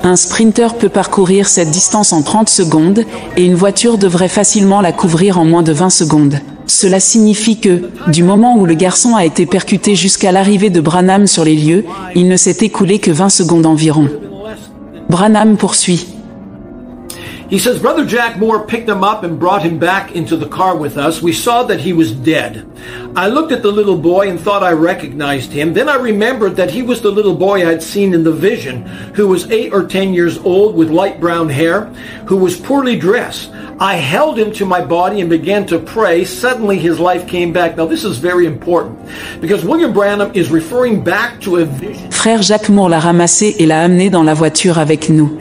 Un sprinter peut parcourir cette distance en 30 secondes, et une voiture devrait facilement la couvrir en moins de 20 secondes. Cela signifie que, du moment où le garçon a été percuté jusqu'à l'arrivée de Branham sur les lieux, il ne s'est écoulé que 20 secondes environ. Branham poursuit. He says, Brother Jack Moore picked him up and brought him back into the car with us. We saw that he was dead. I looked at the little boy and thought I recognized him. Then I remembered that he was the little boy I had seen in the vision, who was 8 or 10 years old with light brown hair, who was poorly dressed. I held him to my body and began to pray. Suddenly his life came back. Now this is very important because William Branham is referring back to a vision. Frère Jack Moore l'a ramassé et l'a amené dans la voiture avec nous.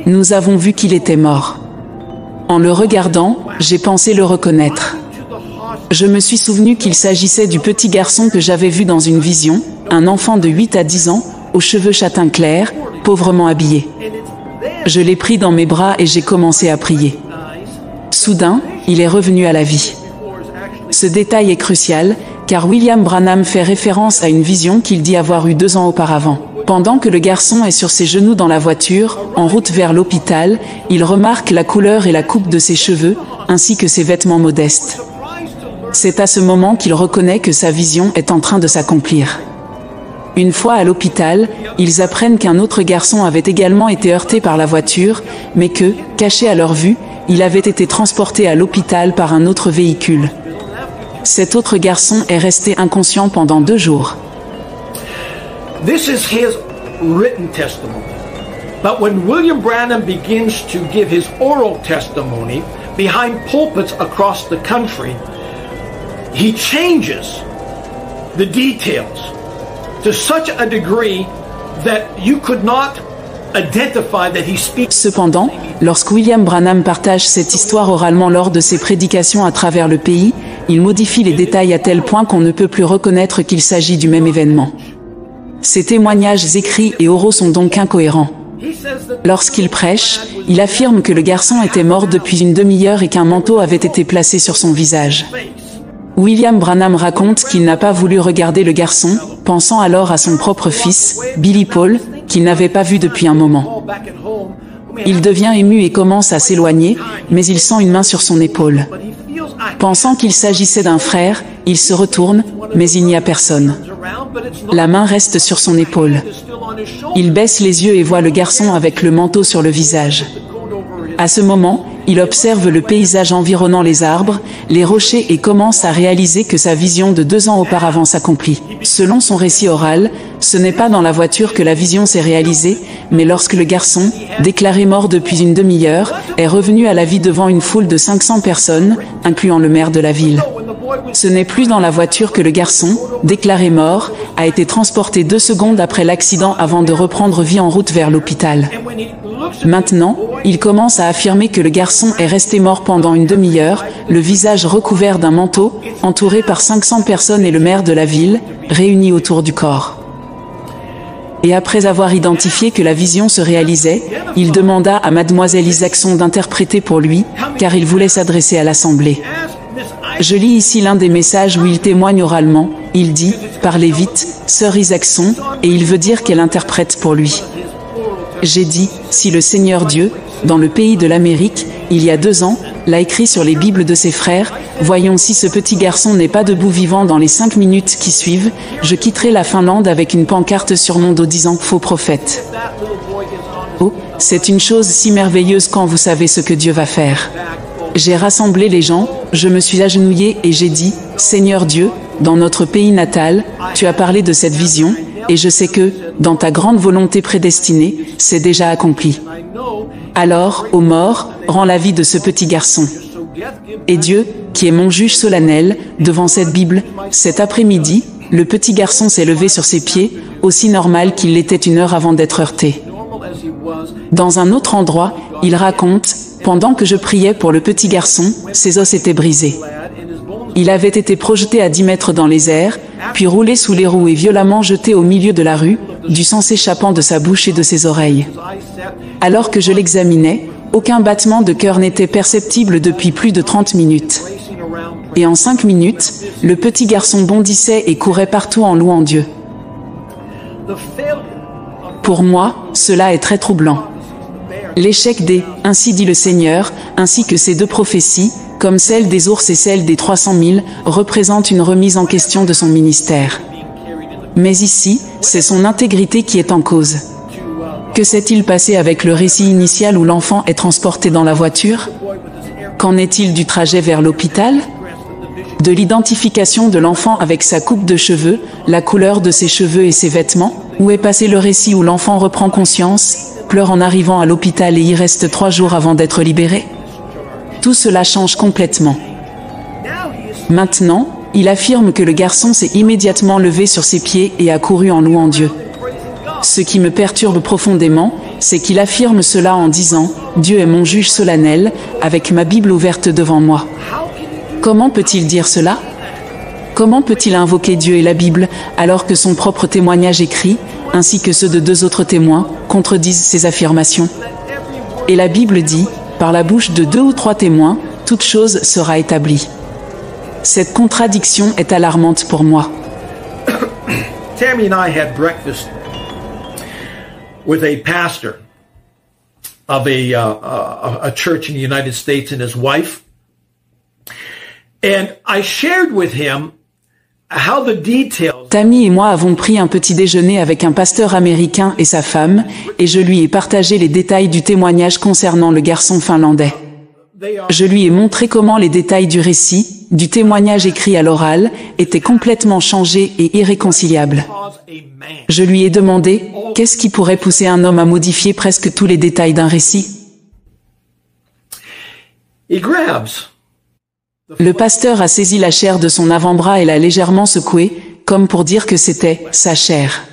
Nous avons vu qu'il était mort. En le regardant, j'ai pensé le reconnaître. Je me suis souvenu qu'il s'agissait du petit garçon que j'avais vu dans une vision, un enfant de 8 à 10 ans, aux cheveux châtain clair, pauvrement habillé. Je l'ai pris dans mes bras et j'ai commencé à prier. Soudain, il est revenu à la vie. Ce détail est crucial, car William Branham fait référence à une vision qu'il dit avoir eue 2 ans auparavant. Pendant que le garçon est sur ses genoux dans la voiture, en route vers l'hôpital, il remarque la couleur et la coupe de ses cheveux, ainsi que ses vêtements modestes. C'est à ce moment qu'il reconnaît que sa vision est en train de s'accomplir. Une fois à l'hôpital, ils apprennent qu'un autre garçon avait également été heurté par la voiture, mais que, caché à leur vue, il avait été transporté à l'hôpital par un autre véhicule. Cet autre garçon est resté inconscient pendant 2 jours. This is his written testimony. But when William Branham begins to give his oral testimony behind pulpits across the country, he changes the details to such a degree that you could not identify that he speaks. Cependant, lorsque William Branham partage cette histoire oralement lors de ses prédications à travers le pays, il modifie les détails à tel point qu'on ne peut plus reconnaître qu'il s'agit du même événement. Ces témoignages écrits et oraux sont donc incohérents. Lorsqu'il prêche, il affirme que le garçon était mort depuis une demi-heure et qu'un manteau avait été placé sur son visage. William Branham raconte qu'il n'a pas voulu regarder le garçon, pensant alors à son propre fils, Billy Paul, qu'il n'avait pas vu depuis un moment. Il devient ému et commence à s'éloigner, mais il sent une main sur son épaule. Pensant qu'il s'agissait d'un frère, il se retourne, mais il n'y a personne. La main reste sur son épaule. Il baisse les yeux et voit le garçon avec le manteau sur le visage. À ce moment, il observe le paysage environnant les arbres, les rochers et commence à réaliser que sa vision de 2 ans auparavant s'accomplit. Selon son récit oral, ce n'est pas dans la voiture que la vision s'est réalisée, mais lorsque le garçon, déclaré mort depuis une demi-heure, est revenu à la vie devant une foule de 500 personnes, incluant le maire de la ville. Ce n'est plus dans la voiture que le garçon, déclaré mort, a été transporté 2 secondes après l'accident avant de reprendre vie en route vers l'hôpital. Maintenant, il commence à affirmer que le garçon est resté mort pendant une demi-heure, le visage recouvert d'un manteau, entouré par 500 personnes et le maire de la ville, réunis autour du corps. Et après avoir identifié que la vision se réalisait, il demanda à mademoiselle Isaacson d'interpréter pour lui, car il voulait s'adresser à l'assemblée. Je lis ici l'un des messages où il témoigne oralement. Il dit « Parlez vite, sœur Isaacson », et il veut dire qu'elle interprète pour lui. J'ai dit « Si le Seigneur Dieu, dans le pays de l'Amérique, il y a 2 ans, l'a écrit sur les Bibles de ses frères, voyons si ce petit garçon n'est pas debout vivant dans les 5 minutes qui suivent, je quitterai la Finlande avec une pancarte sur mon dos disant « Faux prophète ». Oh, c'est une chose si merveilleuse quand vous savez ce que Dieu va faire. J'ai rassemblé les gens, je me suis agenouillé et j'ai dit, « Seigneur Dieu, dans notre pays natal, tu as parlé de cette vision, et je sais que, dans ta grande volonté prédestinée, c'est déjà accompli. Alors, ô mort, rends la vie de ce petit garçon. » Et Dieu, qui est mon juge solennel, devant cette Bible, cet après-midi, le petit garçon s'est levé sur ses pieds, aussi normal qu'il l'était 1 heure avant d'être heurté. Dans un autre endroit, il raconte, « Pendant que je priais pour le petit garçon, ses os étaient brisés. Il avait été projeté à 10 mètres dans les airs, puis roulé sous les roues et violemment jeté au milieu de la rue, du sang s'échappant de sa bouche et de ses oreilles. Alors que je l'examinais, aucun battement de cœur n'était perceptible depuis plus de 30 minutes. Et en 5 minutes, le petit garçon bondissait et courait partout en louant Dieu. Pour moi, cela est très troublant. L'échec des « Ainsi dit le Seigneur » ainsi que ces 2 prophéties, comme celle des ours et celle des 300 000, représente une remise en question de son ministère. Mais ici, c'est son intégrité qui est en cause. Que s'est-il passé avec le récit initial où l'enfant est transporté dans la voiture? Qu'en est-il du trajet vers l'hôpital? De l'identification de l'enfant avec sa coupe de cheveux, la couleur de ses cheveux et ses vêtements? Où est passé le récit où l'enfant reprend conscience, pleure en arrivant à l'hôpital et y reste 3 jours avant d'être libéré? Tout cela change complètement. Maintenant, il affirme que le garçon s'est immédiatement levé sur ses pieds et a couru en louant Dieu. Ce qui me perturbe profondément, c'est qu'il affirme cela en disant « Dieu est mon juge solennel, avec ma Bible ouverte devant moi ». Comment peut-il dire cela? Comment peut-il invoquer Dieu et la Bible alors que son propre témoignage écrit, ainsi que ceux de 2 autres témoins, contredisent ses affirmations? Et la Bible dit, par la bouche de 2 ou 3 témoins, toute chose sera établie. Cette contradiction est alarmante pour moi. Tammy and I had breakfast with a pastor of a church in the United States and his wife. And I shared with him how the details. Tammy et moi avons pris un petit déjeuner avec un pasteur américain et sa femme, et je lui ai partagé les détails du témoignage concernant le garçon finlandais. Je lui ai montré comment les détails du récit, du témoignage écrit à l'oral, étaient complètement changés et irréconciliables. Je lui ai demandé, qu'est-ce qui pourrait pousser un homme à modifier presque tous les détails d'un récit? Le pasteur a saisi la chair de son avant-bras et l'a légèrement secouée, comme pour dire que c'était sa chair.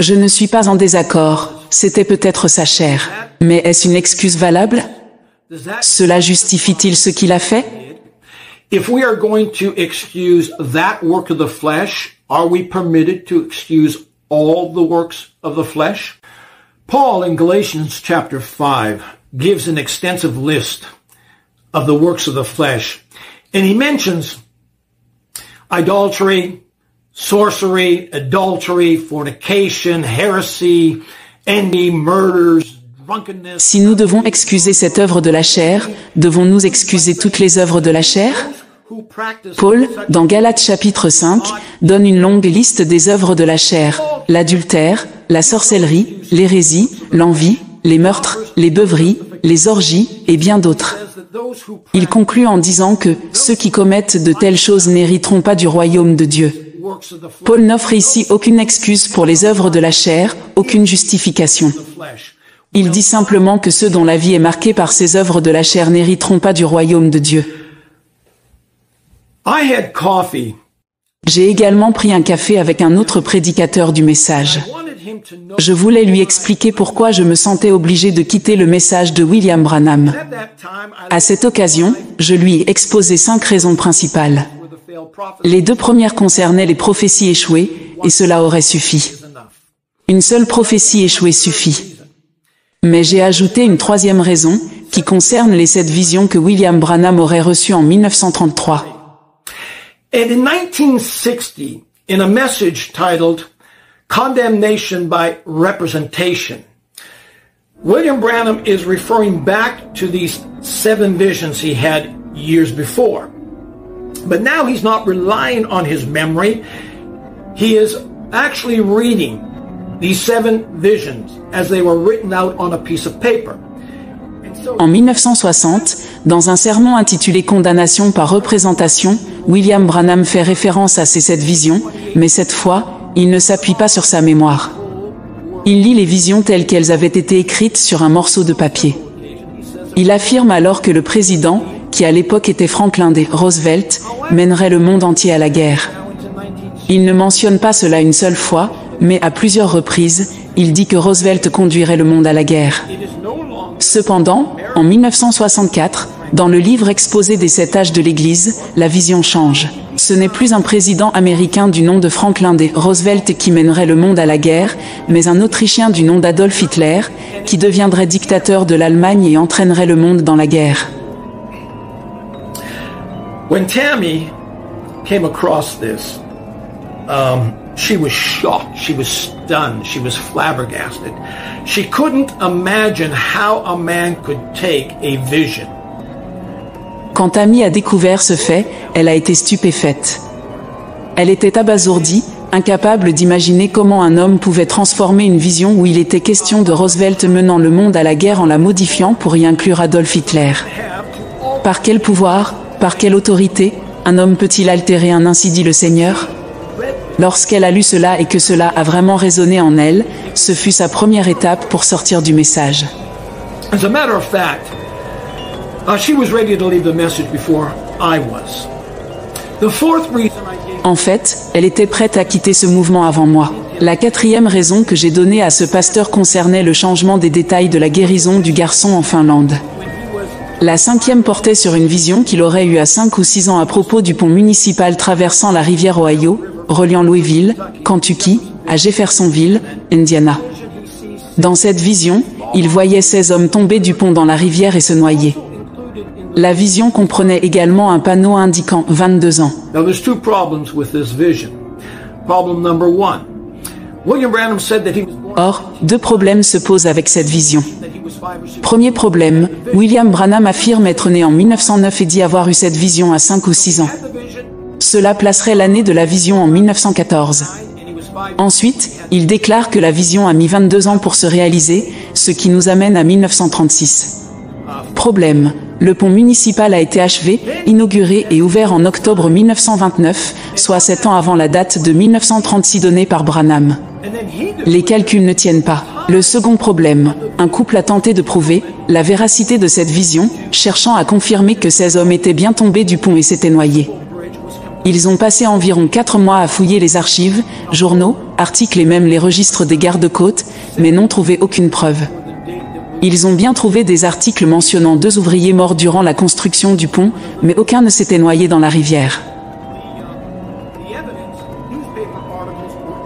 Je ne suis pas en désaccord, c'était peut-être sa chair. Mais est-ce une excuse valable? Cela justifie-t-il ce qu'il a fait? If we are going to excuse that work of the flesh, are we permitted to excuse all the works of the flesh? Paul in Galatians chapter 5 gives an extensive list of the works of the flesh. And he mentions idolatry, sorcery, adultery, fornication, heresy, envy, murders, drunkenness. Si nous devons excuser cette œuvre de la chair, devons-nous excuser toutes les œuvres de la chair? Paul, dans Galates chapitre 5, donne une longue liste des œuvres de la chair: l'adultère, la sorcellerie, l'hérésie, l'envie, les meurtres, les beuveries, les orgies, et bien d'autres. Il conclut en disant que ceux qui commettent de telles choses n'hériteront pas du royaume de Dieu. Paul n'offre ici aucune excuse pour les œuvres de la chair, aucune justification. Il dit simplement que ceux dont la vie est marquée par ces œuvres de la chair n'hériteront pas du royaume de Dieu. J'ai également pris un café avec un autre prédicateur du message. Je voulais lui expliquer pourquoi je me sentais obligé de quitter le message de William Branham. À cette occasion, je lui ai exposé 5 raisons principales. Les 2 premières concernaient les prophéties échouées, et cela aurait suffi. Une seule prophétie échouée suffit. Mais j'ai ajouté une 3e raison, qui concerne les 7 visions que William Branham aurait reçues en 1933. And in 1960, in a message titled Condemnation by Representation, William Branham is referring back to these 7 visions he had years before. But now he's not relying on his memory. He is actually reading these 7 visions as they were written out on a piece of paper. En 1960, dans un sermon intitulé Condamnation par représentation, William Branham fait référence à ces 7 visions, mais cette fois, il ne s'appuie pas sur sa mémoire. Il lit les visions telles qu'elles avaient été écrites sur un morceau de papier. Il affirme alors que le président, qui à l'époque était Franklin D. Roosevelt, mènerait le monde entier à la guerre. Il ne mentionne pas cela une seule fois, mais à plusieurs reprises, il dit que Roosevelt conduirait le monde à la guerre. Cependant, en 1964, dans le livre exposé des 7 âges de l'Église, la vision change. Ce n'est plus un président américain du nom de Franklin D. Roosevelt qui mènerait le monde à la guerre, mais un Autrichien du nom d'Adolf Hitler, qui deviendrait dictateur de l'Allemagne et entraînerait le monde dans la guerre. When Tammy came across this, she was shocked, she was stunned, she was flabbergasted. She couldn't imagine how a man could take a vision. Quand Tammy a découvert ce fait, elle a été stupéfaite. Elle était abasourdie, incapable d'imaginer comment un homme pouvait transformer une vision où il était question de Roosevelt menant le monde à la guerre en la modifiant pour y inclure Adolf Hitler. Par quel pouvoir, par quelle autorité, un homme peut-il altérer un ainsi dit le Seigneur? Lorsqu'elle a lu cela et que cela a vraiment résonné en elle, ce fut sa première étape pour sortir du message. As a matter of fact, she was ready to leave the message before I was. The 4th reason I gave. En fait, elle était prête à quitter ce mouvement avant moi. La 4e raison que j'ai donnée à ce pasteur concernait le changement des détails de la guérison du garçon en Finlande. La 5e portait sur une vision qu'il aurait eue à 5 ou 6 ans à propos du pont municipal traversant la rivière Ohio, reliant Louisville, Kentucky, à Jeffersonville, Indiana. Dans cette vision, il voyait 16 hommes tomber du pont dans la rivière et se noyer. La vision comprenait également un panneau indiquant 22 ans. Now there's 2 problems with this vision. Problem number 1. William Branham said that he was born. Or, 2 problèmes se posent avec cette vision. Premier problème, William Branham affirme être né en 1909 et dit avoir eu cette vision à 5 ou 6 ans. Cela placerait l'année de la vision en 1914. Ensuite, il déclare que la vision a mis 22 ans pour se réaliser, ce qui nous amène à 1936. Problème, le pont municipal a été achevé, inauguré et ouvert en octobre 1929, soit 7 ans avant la date de 1936 donnée par Branham. Les calculs ne tiennent pas. Le second problème, un couple a tenté de prouver la véracité de cette vision, cherchant à confirmer que ces hommes étaient bien tombés du pont et s'étaient noyés. Ils ont passé environ 4 mois à fouiller les archives, journaux, articles et même les registres des gardes-côtes, mais n'ont trouvé aucune preuve. Ils ont bien trouvé des articles mentionnant 2 ouvriers morts durant la construction du pont, mais aucun ne s'était noyé dans la rivière.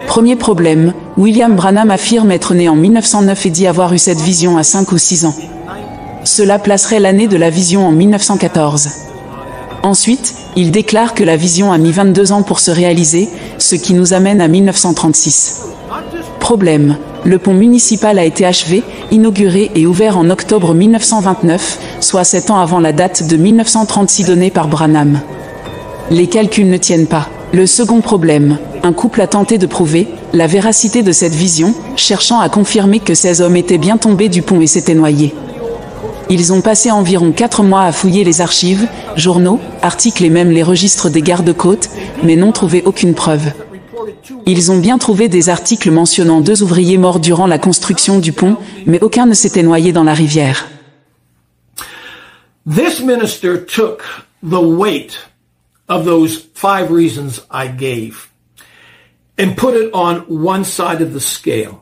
Premier problème, William Branham affirme être né en 1909 et dit avoir eu cette vision à 5 ou 6 ans. Cela placerait l'année de la vision en 1914. Ensuite, il déclare que la vision a mis 22 ans pour se réaliser, ce qui nous amène à 1936. Problème. Le pont municipal a été achevé, inauguré et ouvert en octobre 1929, soit 7 ans avant la date de 1936 donnée par Branham. Les calculs ne tiennent pas. Le second problème. Un couple a tenté de prouver la véracité de cette vision, cherchant à confirmer que ces hommes étaient bien tombés du pont et s'étaient noyés. Ils ont passé environ 4 mois à fouiller les archives, journaux, articles et même les registres des gardes-côtes, mais n'ont trouvé aucune preuve. Ils ont bien trouvé des articles mentionnant 2 ouvriers morts durant la construction du pont, mais aucun ne s'était noyé dans la rivière. This minister took the weight of those 5 reasons I gave and put it on one side of the scale.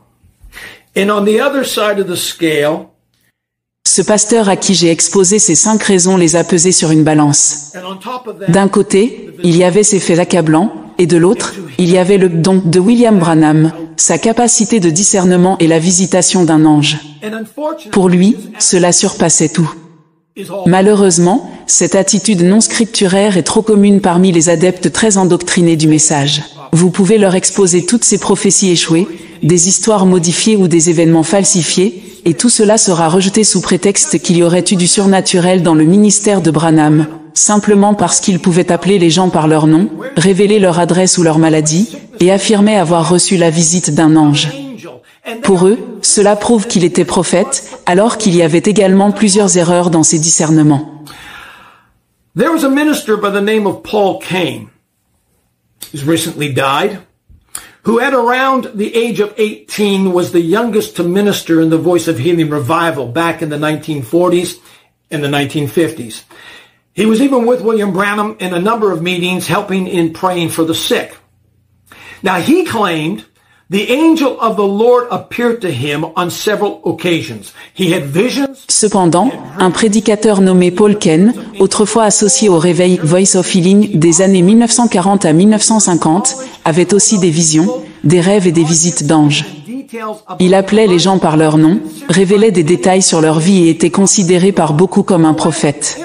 And on the other side of the scale, ce pasteur à qui j'ai exposé ces 5 raisons les a pesées sur une balance. D'un côté, il y avait ces faits accablants, et de l'autre, il y avait le don de William Branham, sa capacité de discernement et la visitation d'un ange. Pour lui, cela surpassait tout. Malheureusement, cette attitude non scripturaire est trop commune parmi les adeptes très endoctrinés du message. Vous pouvez leur exposer toutes ces prophéties échouées, des histoires modifiées ou des événements falsifiés, et tout cela sera rejeté sous prétexte qu'il y aurait eu du surnaturel dans le ministère de Branham, simplement parce qu'ils pouvaient appeler les gens par leur nom, révéler leur adresse ou leur maladie, et affirmer avoir reçu la visite d'un ange. Pour eux, cela prouve qu'il était prophète, alors qu'il y avait également plusieurs erreurs dans ses discernements. There was a minister by the name of Paul Cain, who's recently died, who at around the age of 18 was the youngest to minister in the Voice of Healing revival back in the 1940s and the 1950s. He was even with William Branham in a number of meetings helping in praying for the sick. Now he claimed the angel of the Lord appeared to him on several occasions. He had visions. Cependant, un prédicateur nommé Paul Cain, autrefois associé au réveil Voice of Healing des années 1940 à 1950, avait aussi des visions, des rêves et des visites d'anges. Il appelait les gens par leur nom, révélait des détails sur leur vie et était considéré par beaucoup comme un prophète.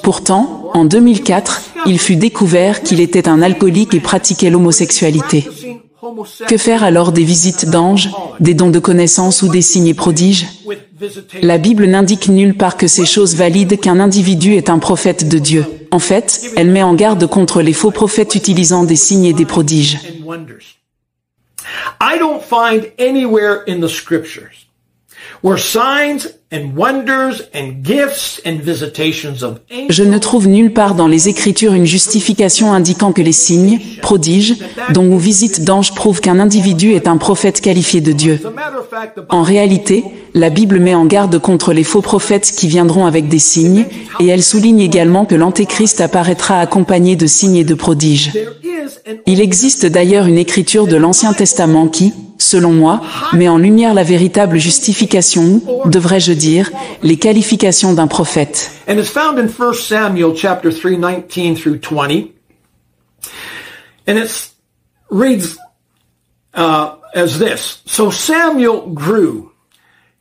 Pourtant, en 2004, il fut découvert qu'il était un alcoolique et pratiquait l'homosexualité. Que faire alors des visites d'anges, des dons de connaissance ou des signes et prodiges? La Bible n'indique nulle part que ces choses valident qu'un individu est un prophète de Dieu. En fait, elle met en garde contre les faux prophètes utilisant des signes et des prodiges. I don't find anywhere in the scriptures where signs and wonders and gifts and visitations of angels. Je ne trouve nulle part dans les Écritures une justification indiquant que les signes, prodiges, dons ou visites d'anges prouvent qu'un individu est un prophète qualifié de Dieu. En réalité, la Bible met en garde contre les faux prophètes qui viendront avec des signes, et elle souligne également que l'Antéchrist apparaîtra accompagné de signes et de prodiges. Il existe d'ailleurs une écriture de l'Ancien Testament qui, selon moi, met en lumière la véritable justification, ou, devrais-je dire, les qualifications d'un prophète. And it's found in 1 Samuel chapter 3, 19 through 20. And it reads as this. So Samuel grew,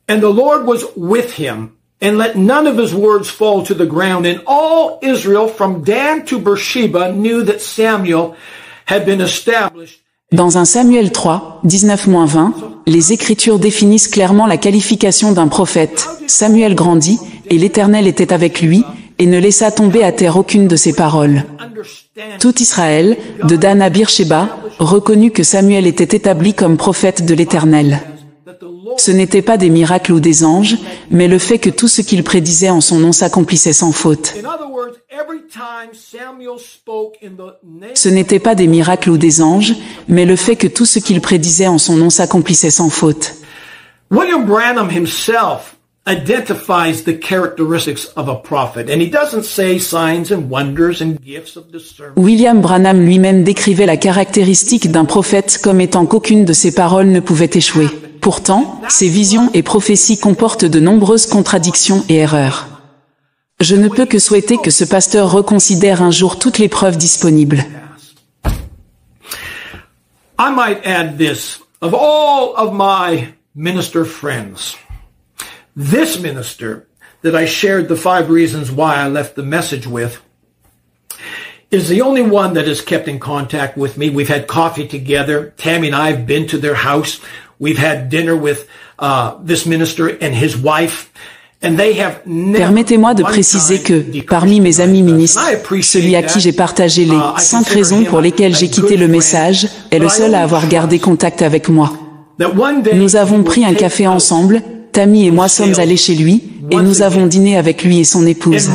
and the Lord was with him, and let none of his words fall to the ground. And all Israel from Dan to Beersheba knew that Samuel had been established. Dans 1 Samuel 3, 19-20, les Écritures définissent clairement la qualification d'un prophète. Samuel grandit, et l'Éternel était avec lui, et ne laissa tomber à terre aucune de ses paroles. Tout Israël, de Dan à Beersheba, reconnut que Samuel était établi comme prophète de l'Éternel. Ce n'étaient pas des miracles ou des anges, mais le fait que tout ce qu'il prédisait en son nom s'accomplissait sans faute. Ce n'était pas des miracles ou des anges, mais le fait que tout ce qu'il prédisait en son nom s'accomplissait sans faute. William Branham himself identifies the characteristics of a prophet, and he doesn't say signs and wonders and gifts of discernment. William Branham lui-même décrivait la caractéristique d'un prophète comme étant qu'aucune de ses paroles ne pouvait échouer. Pourtant, ses visions et prophéties comportent de nombreuses contradictions et erreurs. Je ne peux que souhaiter que ce pasteur reconsidère un jour toutes les preuves disponibles. I might add this, of all of my minister friends, this minister that I shared the 5 reasons why I left the message with is the only one that has kept in contact with me. We've had coffee together. Tammy and I have been to their house. We've had dinner with this minister and his wife. Permettez-moi de préciser que, parmi mes amis ministres, celui à qui j'ai partagé les 5 raisons pour lesquelles j'ai quitté le message est le seul à avoir gardé contact avec moi. Nous avons pris un café ensemble, Tammy et moi sommes allés chez lui, et nous avons dîné avec lui et son épouse.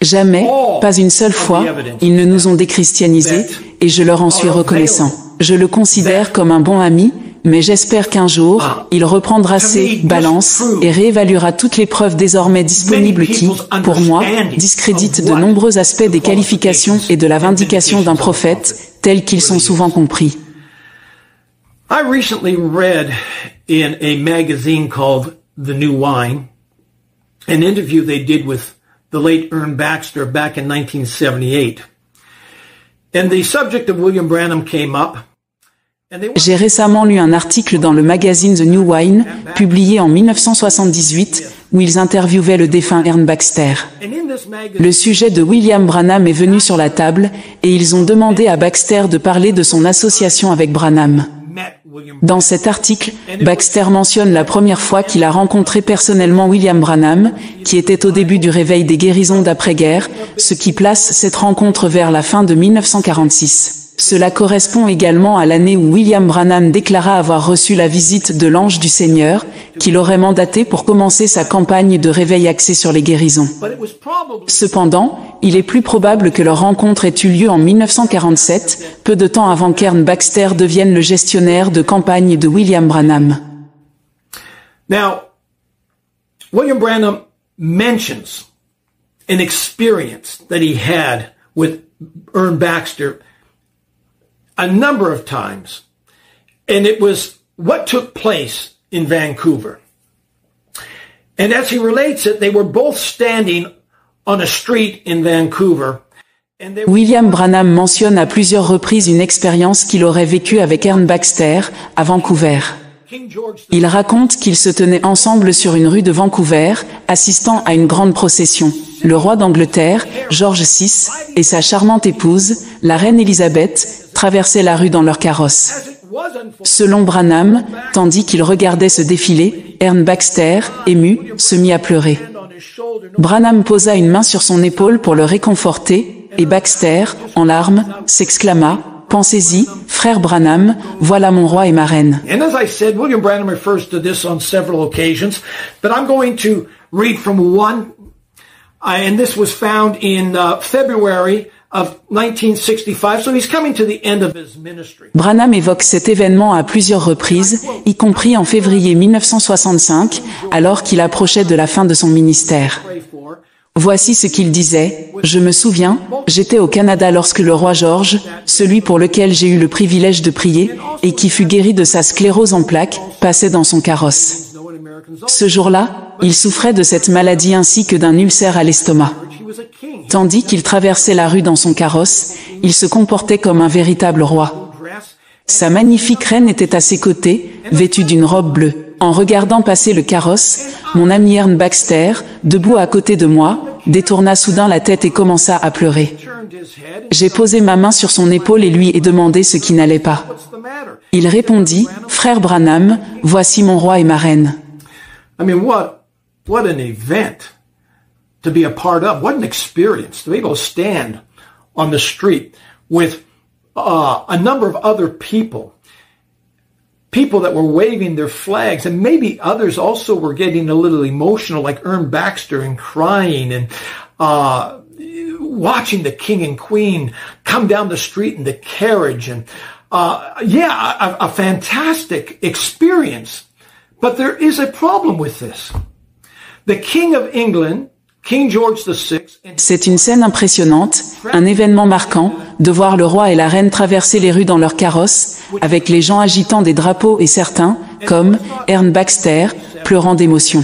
Jamais, pas une seule fois, ils ne nous ont déchristianisés, et je leur en suis reconnaissant. Je le considère comme un bon ami, mais j'espère qu'un jour, il reprendra ses balances et réévaluera toutes les preuves désormais disponibles qui, pour moi, discréditent de nombreux aspects des qualifications et de la vindication d'un prophète, tels qu'ils sont souvent compris. I recently read in a magazine called The New Wine an interview they did with the late Ern Baxter back in 1978. And the subject of William Branham came up. J'ai récemment lu un article dans le magazine The New Wine, publié en 1978, où ils interviewaient le défunt Ern Baxter. Le sujet de William Branham est venu sur la table, et ils ont demandé à Baxter de parler de son association avec Branham. Dans cet article, Baxter mentionne la première fois qu'il a rencontré personnellement William Branham, qui était au début du réveil des guérisons d'après-guerre, ce qui place cette rencontre vers la fin de 1946. Cela correspond également à l'année où William Branham déclara avoir reçu la visite de l'ange du Seigneur, qu'il aurait mandaté pour commencer sa campagne de réveil axée sur les guérisons. Cependant, il est plus probable que leur rencontre ait eu lieu en 1947, peu de temps avant qu'Ern Baxter devienne le gestionnaire de campagne de William Branham. Now, William Branham mentions an experience that he had with Ern Baxter a number of times, and it was what took place in Vancouver. And as he relates it, they were both standing on a street in Vancouver. William Branham mentionne à plusieurs reprises une expérience qu'il aurait vécue avec Ern Baxter, à Vancouver. Il raconte qu'ils se tenaient ensemble sur une rue de Vancouver, assistant à une grande procession. Le roi d'Angleterre, George VI, et sa charmante épouse, la reine Élisabeth, traversaient la rue dans leur carrosse. Selon Branham, tandis qu'il regardait ce défilé, Ern Baxter, ému, se mit à pleurer. Branham posa une main sur son épaule pour le réconforter, et Baxter, en larmes, s'exclama: « Pensez-y, frère Branham, voilà mon roi et ma reine. » And as I said, William Branham refers to this on several occasions, but I'm going to read from one, and this was found in February of 1965, so he's coming to the end of his ministry. Branham évoque cet événement à plusieurs reprises, y compris en février 1965, alors qu'il approchait de la fin de son ministère. Voici ce qu'il disait: « Je me souviens, j'étais au Canada lorsque le roi George, celui pour lequel j'ai eu le privilège de prier, et qui fut guéri de sa sclérose en plaques, passait dans son carrosse. Ce jour-là, il souffrait de cette maladie ainsi que d'un ulcère à l'estomac. Tandis qu'il traversait la rue dans son carrosse, il se comportait comme un véritable roi. Sa magnifique reine était à ses côtés, vêtue d'une robe bleue. En regardant passer le carrosse, mon ami Ern Baxter, debout à côté de moi, détourna soudain la tête et commença à pleurer. J'ai posé ma main sur son épaule et lui ai demandé ce qui n'allait pas. Il répondit: « Frère Branham, voici mon roi et ma reine. » I mean, what an event to be a part of. What an experience to be able to stand on the street with a number of other people that were waving their flags, and maybe others also were getting a little emotional, like Ern Baxter, and crying and watching the king and queen come down the street in the carriage, and a fantastic experience. But there is a problem with this. The King of England, King George VI, C'est une scène impressionnante, un événement marquant, de voir le roi et la reine traverser les rues dans leur carrosse, avec les gens agitant des drapeaux et certains, comme Ern Baxter, pleurant d'émotion.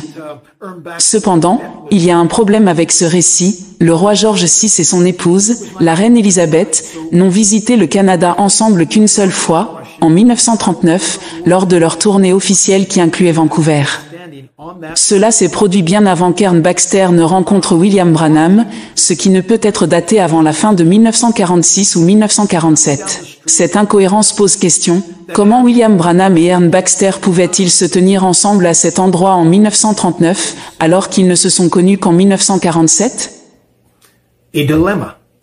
Cependant, il y a un problème avec ce récit. Le roi George VI et son épouse, la reine Élisabeth, n'ont visité le Canada ensemble qu'une seule fois, en 1939, lors de leur tournée officielle qui incluait Vancouver. Cela s'est produit bien avant qu'Ern Baxter ne rencontre William Branham, ce qui ne peut être daté avant la fin de 1946 ou 1947. Cette incohérence pose question. Comment William Branham et Ern Baxter pouvaient-ils se tenir ensemble à cet endroit en 1939, alors qu'ils ne se sont connus qu'en 1947?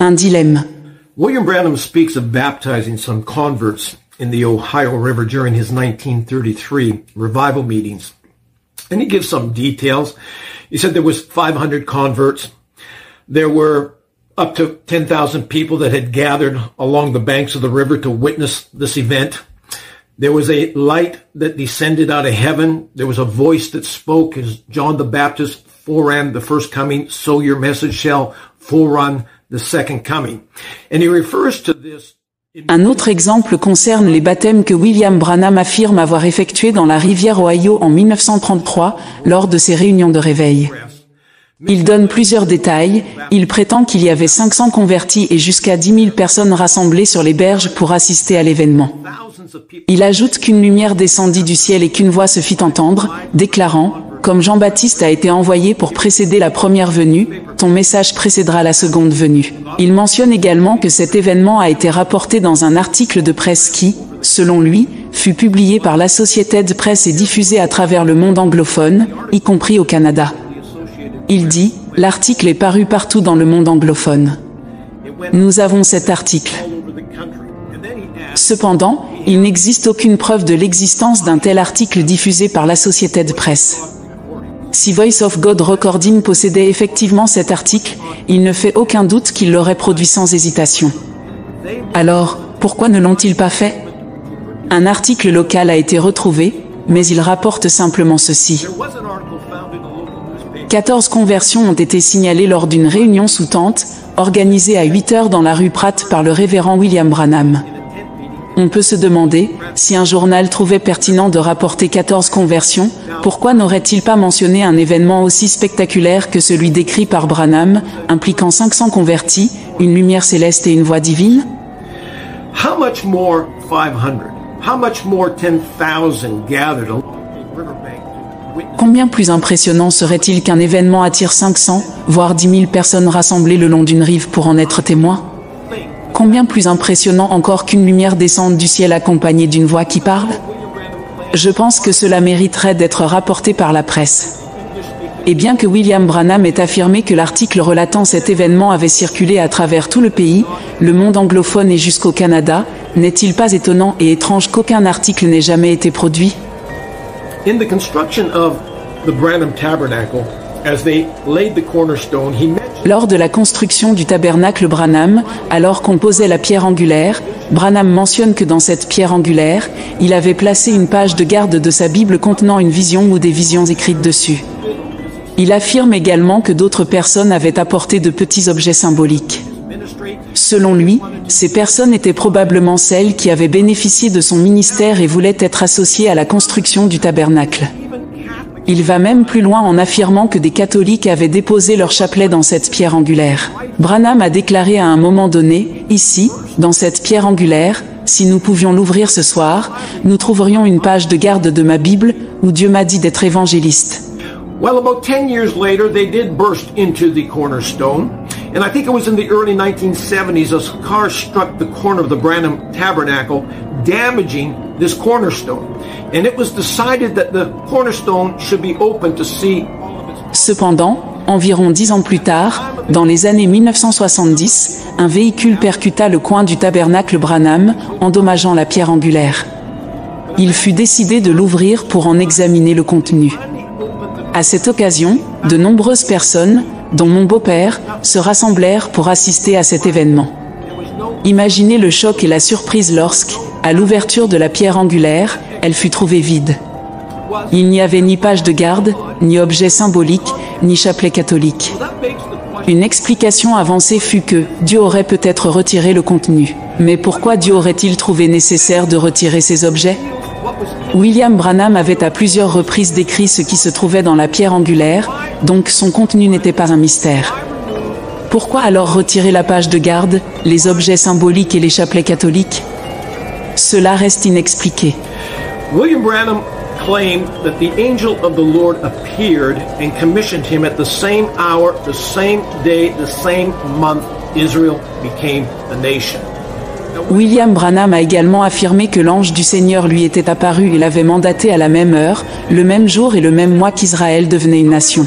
Un dilemme. William Branham speaks of baptizing some converts in the Ohio River during his 1933 revival meetings. And he gives some details. He said there was 500 converts. There were up to 10,000 people that had gathered along the banks of the river to witness this event. There was a light that descended out of heaven. There was a voice that spoke as John the Baptist foreran the first coming, so your message shall forerun the second coming. And he refers to this. Un autre exemple concerne les baptêmes que William Branham affirme avoir effectués dans la rivière Ohio en 1933 lors de ses réunions de réveil. Il donne plusieurs détails. Il prétend qu'il y avait 500 convertis et jusqu'à 10 000 personnes rassemblées sur les berges pour assister à l'événement. Il ajoute qu'une lumière descendit du ciel et qu'une voix se fit entendre, déclarant « Comme Jean-Baptiste a été envoyé pour précéder la première venue, ton message précédera la seconde venue. » Il mentionne également que cet événement a été rapporté dans un article de presse qui, selon lui, fut publié par l'Associated Press et diffusé à travers le monde anglophone, y compris au Canada. Il dit « L'article est paru partout dans le monde anglophone. Nous avons cet article. » Cependant, il n'existe aucune preuve de l'existence d'un tel article diffusé par l'Associated Press. Si Voice of God Recording possédait effectivement cet article, il ne fait aucun doute qu'il l'aurait produit sans hésitation. Alors, pourquoi ne l'ont-ils pas fait? Un article local a été retrouvé, mais il rapporte simplement ceci. 14 conversions ont été signalées lors d'une réunion sous tente, organisée à 8 heures dans la rue Pratt par le révérend William Branham. On peut se demander, si un journal trouvait pertinent de rapporter 14 conversions, pourquoi n'aurait-il pas mentionné un événement aussi spectaculaire que celui décrit par Branham, impliquant 500 convertis, une lumière céleste et une voix divine? How much more 500? How much more 10,000 gathered along the riverbank? Combien plus impressionnant serait-il qu'un événement attire 500, voire 10 000 personnes rassemblées le long d'une rive pour en être témoins? Combien plus impressionnant encore qu'une lumière descende du ciel accompagnée d'une voix qui parle? Je pense que cela mériterait d'être rapporté par la presse. Et bien que William Branham ait affirmé que l'article relatant cet événement avait circulé à travers tout le pays, le monde anglophone et jusqu'au Canada, n'est-il pas étonnant et étrange qu'aucun article n'ait jamais été produit? In the construction of the Branham Tabernacle, as they laid the cornerstone, he mentioned. Lors de la construction du tabernacle Branham, alors qu'on posait la pierre angulaire, Branham mentionne que dans cette pierre angulaire, il avait placé une page de garde de sa Bible contenant une vision ou des visions écrites dessus. Il affirme également que d'autres personnes avaient apporté de petits objets symboliques. Selon lui, ces personnes étaient probablement celles qui avaient bénéficié de son ministère et voulaient être associées à la construction du tabernacle. Il va même plus loin en affirmant que des catholiques avaient déposé leur chapelet dans cette pierre angulaire. Branham a déclaré à un moment donné, ici, dans cette pierre angulaire, si nous pouvions l'ouvrir ce soir, nous trouverions une page de garde de ma Bible, où Dieu m'a dit d'être évangéliste. Well, about 10 years later, they did burst into the cornerstone. And I think it was in the early 1970s, a car struck the corner of the Branham Tabernacle, damaging this cornerstone. And it was decided that the cornerstone should be open to see. Cependant, environ 10 ans plus tard, dans les années 1970, un véhicule percuta le coin du tabernacle Branham, endommageant la pierre angulaire. Il fut décidé de l'ouvrir pour en examiner le contenu. À cette occasion, de nombreuses personnes, dont mon beau-père, se rassemblèrent pour assister à cet événement. Imaginez le choc et la surprise lorsque, à l'ouverture de la pierre angulaire, elle fut trouvée vide. Il n'y avait ni page de garde, ni objet symbolique, ni chapelet catholique. Une explication avancée fut que Dieu aurait peut-être retiré le contenu. Mais pourquoi Dieu aurait-il trouvé nécessaire de retirer ces objets? William Branham avait à plusieurs reprises décrit ce qui se trouvait dans la pierre angulaire, donc son contenu n'était pas un mystère. Pourquoi alors retirer la page de garde, les objets symboliques et les chapelets catholiques? Cela reste inexpliqué. William Branham claimed that the angel of the Lord appeared and commissioned him at the same hour, the same day, the same month, Israel became a nation. William Branham a également affirmé que l'ange du Seigneur lui était apparu et l'avait mandaté à la même heure, le même jour et le même mois qu'Israël devenait une nation.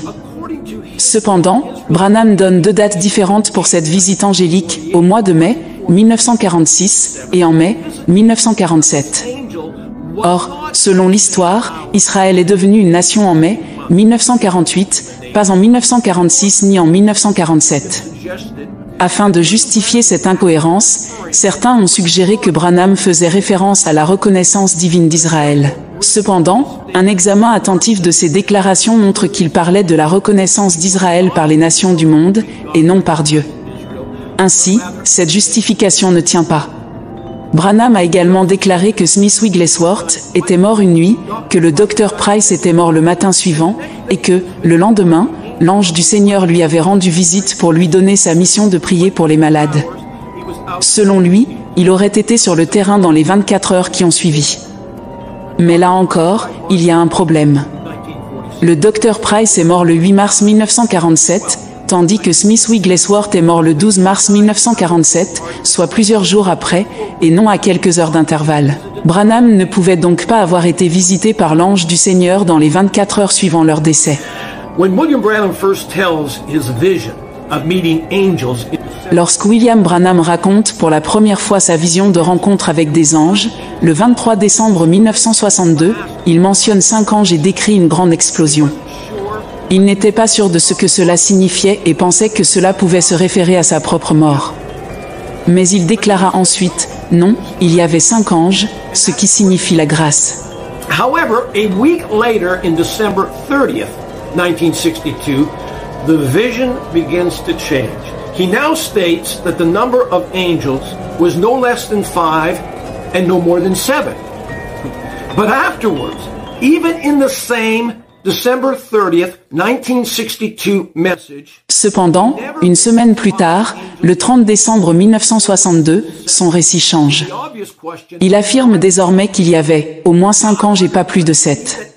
Cependant, Branham donne deux dates différentes pour cette visite angélique, au mois de mai 1946 et en mai 1947. Or, selon l'histoire, Israël est devenu une nation en mai 1948, pas en 1946 ni en 1947. Afin de justifier cette incohérence, certains ont suggéré que Branham faisait référence à la reconnaissance divine d'Israël. Cependant, un examen attentif de ces déclarations montre qu'il parlait de la reconnaissance d'Israël par les nations du monde, et non par Dieu. Ainsi, cette justification ne tient pas. Branham a également déclaré que Smith Wigglesworth était mort une nuit, que le docteur Price était mort le matin suivant, et que, le lendemain, l'ange du Seigneur lui avait rendu visite pour lui donner sa mission de prier pour les malades. Selon lui, il aurait été sur le terrain dans les 24 heures qui ont suivi. Mais là encore, il y a un problème. Le docteur Price est mort le 8 mars 1947, tandis que Smith Wigglesworth est mort le 12 mars 1947, soit plusieurs jours après, et non à quelques heures d'intervalle. Branham ne pouvait donc pas avoir été visité par l'ange du Seigneur dans les 24 heures suivant leur décès. Lorsque William Branham raconte pour la première fois sa vision de rencontre avec des anges, le 23 décembre 1962, il mentionne 5 anges et décrit une grande explosion. Il n'était pas sûr de ce que cela signifiait et pensait que cela pouvait se référer à sa propre mort. Mais il déclara ensuite, non, il y avait 5 anges, ce qui signifie la grâce. However, a week later, in December 30th, 1962, the vision begins to change. He now states that the number of angels was no less than 5 and no more than 7. But afterwards, even in the same December 30th, 1962 message, cependant, une semaine plus tard, le 30 décembre 1962, son récit change. Il affirme désormais qu'il y avait au moins 5 anges et pas plus de 7.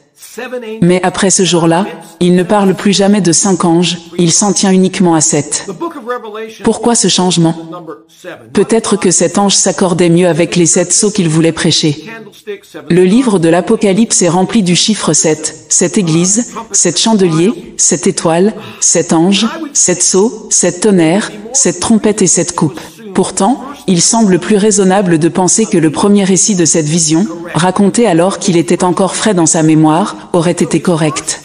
Mais après ce jour-là, il ne parle plus jamais de 5 anges, il s'en tient uniquement à 7. Pourquoi ce changement? Peut-être que cet ange s'accordait mieux avec les 7 sceaux qu'il voulait prêcher. Le livre de l'Apocalypse est rempli du chiffre 7, 7 églises, 7 chandeliers, 7 étoiles, 7 anges, 7 sceaux, 7 tonnerres, 7 trompettes et 7 coupes. Pourtant, il semble plus raisonnable de penser que le premier récit de cette vision, raconté alors qu'il était encore frais dans sa mémoire, aurait été correct.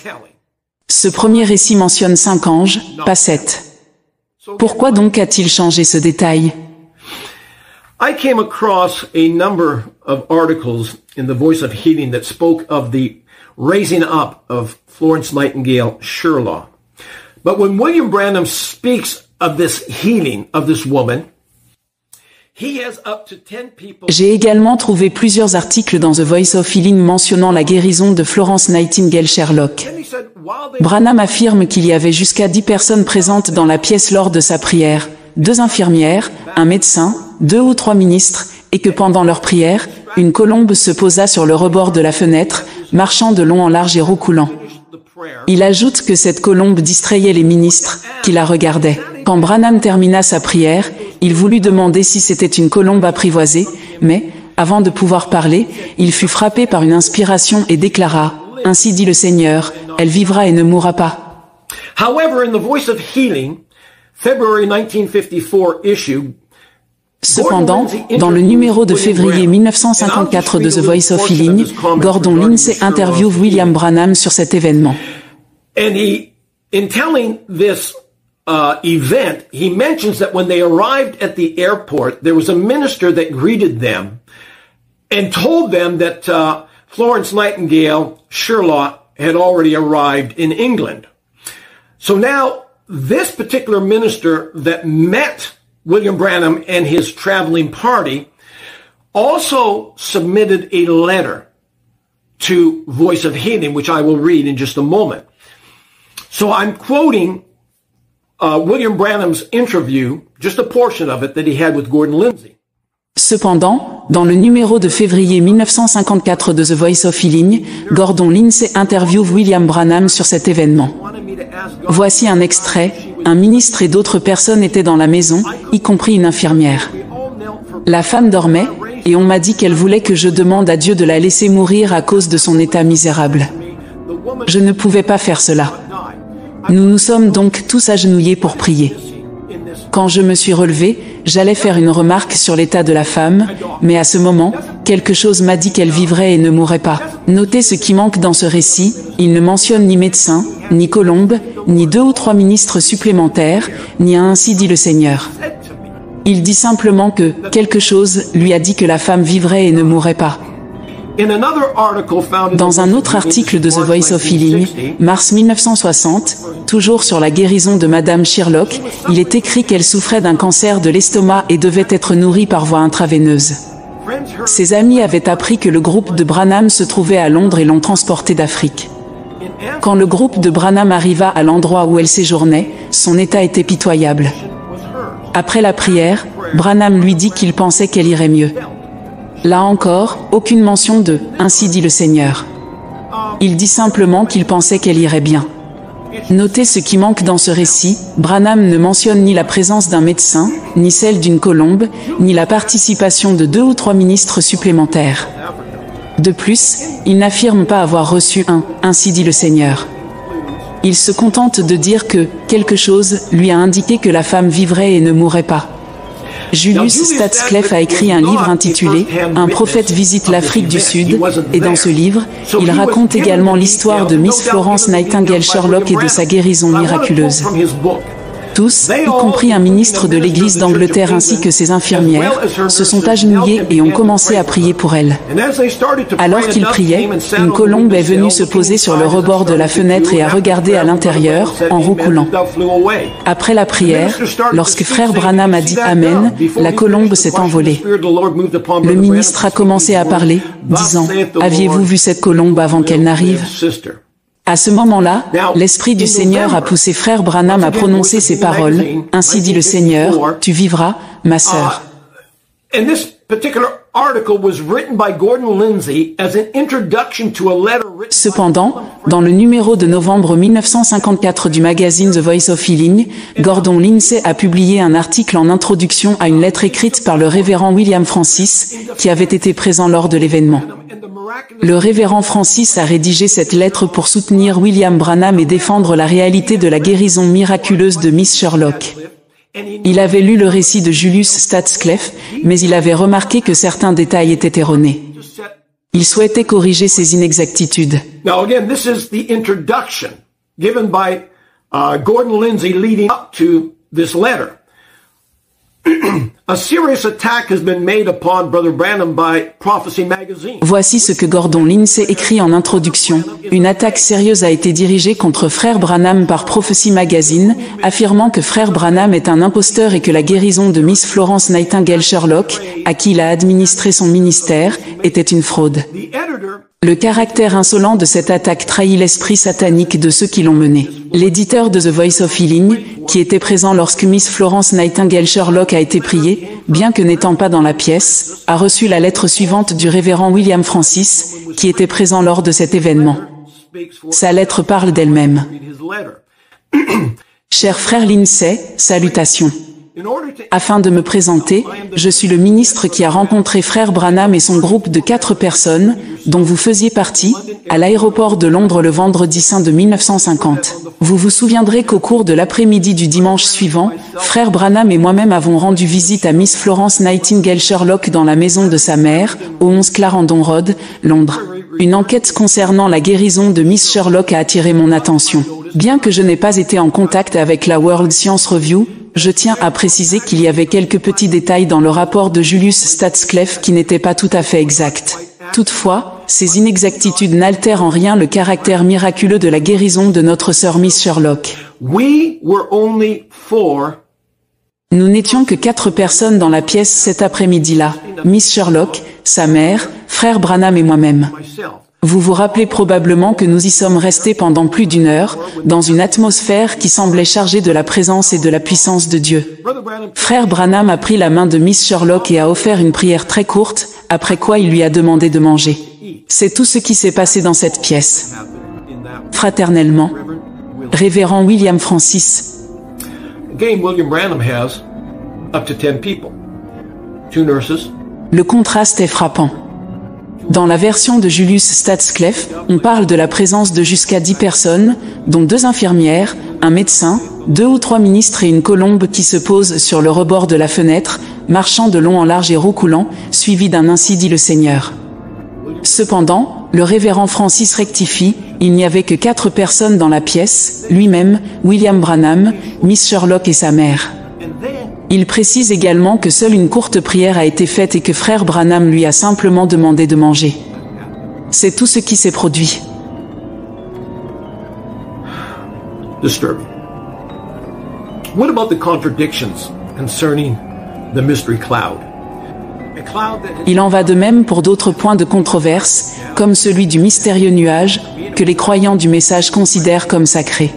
Ce premier récit mentionne 5 anges, pas 7. Pourquoi donc a-t-il changé ce détail? I came across a number of articles in the Voice of Healing that spoke of the raising up of Florence Nightingale Sherlaw. But when William Branham speaks of this healing of this woman, j'ai également trouvé plusieurs articles dans The Voice of Healing mentionnant la guérison de Florence Nightingale Sherlock. Branham affirme qu'il y avait jusqu'à 10 personnes présentes dans la pièce lors de sa prière, 2 infirmières, un médecin, 2 ou 3 ministres, et que pendant leur prière, une colombe se posa sur le rebord de la fenêtre, marchant de long en large et roucoulant. Il ajoute que cette colombe distrayait les ministres, qui la regardaient. Quand Branham termina sa prière, il voulut demander si c'était une colombe apprivoisée, mais, avant de pouvoir parler, il fut frappé par une inspiration et déclara, « Ainsi dit le Seigneur, elle vivra et ne mourra pas. » However, in the Voice of Healing, February 1954 issue, cependant, dans le numéro de février 1954 de The Voice of Healing, Gordon Lindsay interviewe William Branham sur cet événement. And in telling this event, he mentions that when they arrived at the airport, there was a minister that greeted them and told them that Florence Nightingale Sherlaw had already arrived in England. So now, this particular minister that met William Branham and his traveling party also submitted a letter to Voice of Healing, which I will read in just a moment. So I'm quoting William Branham's interview, just a portion of it that he had with Gordon Lindsay. Cependant, dans le numéro de février 1954 de The Voice of Healing, Gordon Lindsay interviewe William Branham sur cet événement. Voici un extrait. Un ministre et d'autres personnes étaient dans la maison, y compris une infirmière. La femme dormait, et on m'a dit qu'elle voulait que je demande à Dieu de la laisser mourir à cause de son état misérable. Je ne pouvais pas faire cela. Nous nous sommes donc tous agenouillés pour prier. Quand je me suis relevé, j'allais faire une remarque sur l'état de la femme, mais à ce moment, quelque chose m'a dit qu'elle vivrait et ne mourrait pas. Notez ce qui manque dans ce récit, il ne mentionne ni médecin, ni colombe, ni 2 ou 3 ministres supplémentaires, ni un ainsi dit le Seigneur. Il dit simplement que quelque chose lui a dit que la femme vivrait et ne mourrait pas. Dans un autre article de The Voice of Healing, mars 1960, toujours sur la guérison de Madame Sherlock, il est écrit qu'elle souffrait d'un cancer de l'estomac et devait être nourrie par voie intraveineuse. Ses amis avaient appris que le groupe de Branham se trouvait à Londres et l'ont transporté d'Afrique. Quand le groupe de Branham arriva à l'endroit où elle séjournait, son état était pitoyable. Après la prière, Branham lui dit qu'il pensait qu'elle irait mieux. Là encore, aucune mention de « ainsi dit le Seigneur ». Il dit simplement qu'il pensait qu'elle irait bien. Notez ce qui manque dans ce récit, Branham ne mentionne ni la présence d'un médecin, ni celle d'une colombe, ni la participation de 2 ou 3 ministres supplémentaires. De plus, il n'affirme pas avoir reçu un « ainsi dit le Seigneur ». Il se contente de dire que quelque chose lui a indiqué que la femme vivrait et ne mourrait pas. Julius Stadscleffe a écrit un livre intitulé « Un prophète visite l'Afrique du Sud » et dans ce livre, il raconte également l'histoire de Miss Florence Nightingale Sherlock et de sa guérison miraculeuse. Tous, y compris un ministre de l'Église d'Angleterre ainsi que ses infirmières, se sont agenouillés et ont commencé à prier pour elle. Alors qu'ils priaient, une colombe est venue se poser sur le rebord de la fenêtre et a regardé à l'intérieur, en roucoulant. Après la prière, lorsque frère Branham a dit « Amen », la colombe s'est envolée. Le ministre a commencé à parler, disant « Aviez-vous vu cette colombe avant qu'elle n'arrive ?» À ce moment-là, l'Esprit du Seigneur a poussé frère Branham à prononcer ces paroles. « Ainsi dit le Seigneur, tu vivras, ma sœur. » Cependant, dans le numéro de novembre 1954 du magazine The Voice of Healing, Gordon Lindsay a publié un article en introduction à une lettre écrite par le révérend William Francis, qui avait été présent lors de l'événement. Le révérend Francis a rédigé cette lettre pour soutenir William Branham et défendre la réalité de la guérison miraculeuse de Miss Sherlock. Il avait lu le récit de Julius Stadscleffe, mais il avait remarqué que certains détails étaient erronés. Il souhaitait corriger ces inexactitudes. Now again, this is the introduction given by Gordon Lindsay leading up to this letter. A serious attack has been made upon Brother Branham by Prophecy Magazine. Voici ce que Gordon Lindsay écrit en introduction. Une attaque sérieuse a été dirigée contre frère Branham par Prophecy Magazine, affirmant que frère Branham est un imposteur et que la guérison de Miss Florence Nightingale Sherlock, à qui il a administré son ministère, était une fraude. Le caractère insolent de cette attaque trahit l'esprit satanique de ceux qui l'ont menée. L'éditeur de The Voice of Healing, qui était présent lorsque Miss Florence Nightingale Sherlock a été priée, bien que n'étant pas dans la pièce, a reçu la lettre suivante du révérend William Francis, qui était présent lors de cet événement. Sa lettre parle d'elle-même. Cher frère Lindsay, salutations. Afin de me présenter, je suis le ministre qui a rencontré frère Branham et son groupe de 4 personnes, dont vous faisiez partie, à l'aéroport de Londres le vendredi saint de 1950. Vous vous souviendrez qu'au cours de l'après-midi du dimanche suivant, frère Branham et moi-même avons rendu visite à Miss Florence Nightingale Sherlock dans la maison de sa mère, au 11 Clarendon Road, Londres. Une enquête concernant la guérison de Miss Sherlock a attiré mon attention. Bien que je n'ai pas été en contact avec la World Science Review, je tiens à préciser qu'il y avait quelques petits détails dans le rapport de Julius Stadscleffe qui n'étaient pas tout à fait exacts. Toutefois, ces inexactitudes n'altèrent en rien le caractère miraculeux de la guérison de notre sœur Miss Sherlock. Nous n'étions que 4 personnes dans la pièce cet après-midi-là, Miss Sherlock, sa mère, frère Branham et moi-même. Vous vous rappelez probablement que nous y sommes restés pendant plus d'1 heure, dans une atmosphère qui semblait chargée de la présence et de la puissance de Dieu. Frère Branham a pris la main de Miss Sherlock et a offert une prière très courte, après quoi il lui a demandé de manger. C'est tout ce qui s'est passé dans cette pièce. Fraternellement, Révérend William Francis. Again, William Branham has up to 10 people. 2 nurses. Le contraste est frappant. Dans la version de Julius Stadsclef, on parle de la présence de jusqu'à 10 personnes, dont 2 infirmières, un médecin, 2 ou 3 ministres et une colombe qui se pose sur le rebord de la fenêtre, marchant de long en large et roucoulant, suivi d'un ainsi dit le Seigneur. Cependant, le révérend Francis rectifie, il n'y avait que 4 personnes dans la pièce, lui-même, William Branham, Miss Sherlock et sa mère. Il précise également que seule une courte prière a été faite et que frère Branham lui a simplement demandé de manger. C'est tout ce qui s'est produit. Disturbing. What about the contradictions concerning the mystery cloud? A cloud that Il en va de même pour d'autres points de controverse, comme celui du mystérieux nuage, que les croyants du message considèrent comme sacré.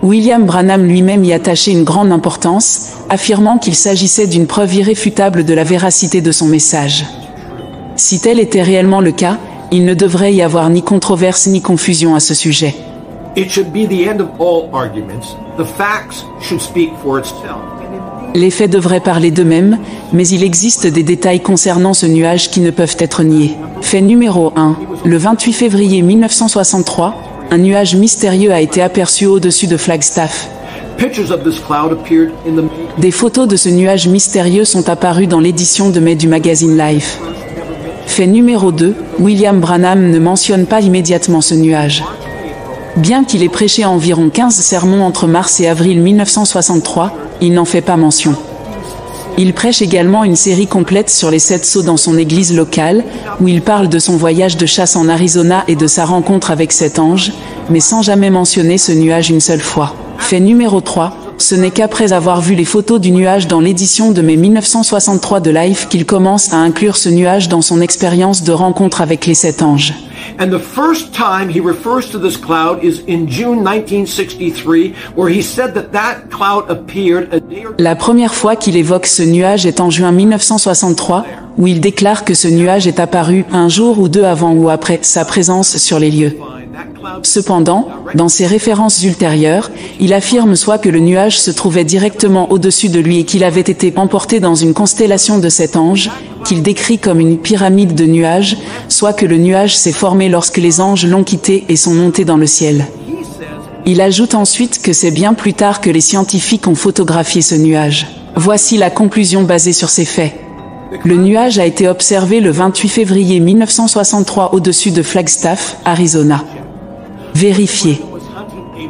William Branham lui-même y attachait une grande importance, affirmant qu'il s'agissait d'une preuve irréfutable de la véracité de son message. Si tel était réellement le cas, il ne devrait y avoir ni controverse ni confusion à ce sujet. it should be the end of all arguments. The facts should speak for itself. Les faits devraient parler d'eux-mêmes, mais il existe des détails concernant ce nuage qui ne peuvent être niés. Fait numéro 1. Le 28 février 1963, un nuage mystérieux a été aperçu au-dessus de Flagstaff. Pictures of this cloud appeared in the Des photos de ce nuage mystérieux sont apparues dans l'édition de mai du magazine Life. Fait numéro 2. William Branham ne mentionne pas immédiatement ce nuage. Bien qu'il ait prêché environ 15 sermons entre mars et avril 1963, il n'en fait pas mention. Il prêche également une série complète sur les 7 sceaux dans son église locale, où il parle de son voyage de chasse en Arizona et de sa rencontre avec cet ange, mais sans jamais mentionner ce nuage une seule fois. Fait numéro 3, ce n'est qu'après avoir vu les photos du nuage dans l'édition de mai 1963 de Life qu'il commence à inclure ce nuage dans son expérience de rencontre avec les 7 anges. And the first time he refers to this cloud is in June 1963, where he said that cloud appeared a day or two. La première fois qu'il évoque ce nuage est en juin 1963, où il déclare que ce nuage est apparu un jour ou 2 avant ou après sa présence sur les lieux. Cependant, dans ses références ultérieures, il affirme soit que le nuage se trouvait directement au-dessus de lui et qu'il avait été emporté dans une constellation de 7 anges, qu'il décrit comme une pyramide de nuages, soit que le nuage s'est formé lorsque les anges l'ont quitté et sont montés dans le ciel. Il ajoute ensuite que c'est bien plus tard que les scientifiques ont photographié ce nuage. Voici la conclusion basée sur ces faits. Le nuage a été observé le 28 février 1963 au-dessus de Flagstaff, Arizona. Vérifié.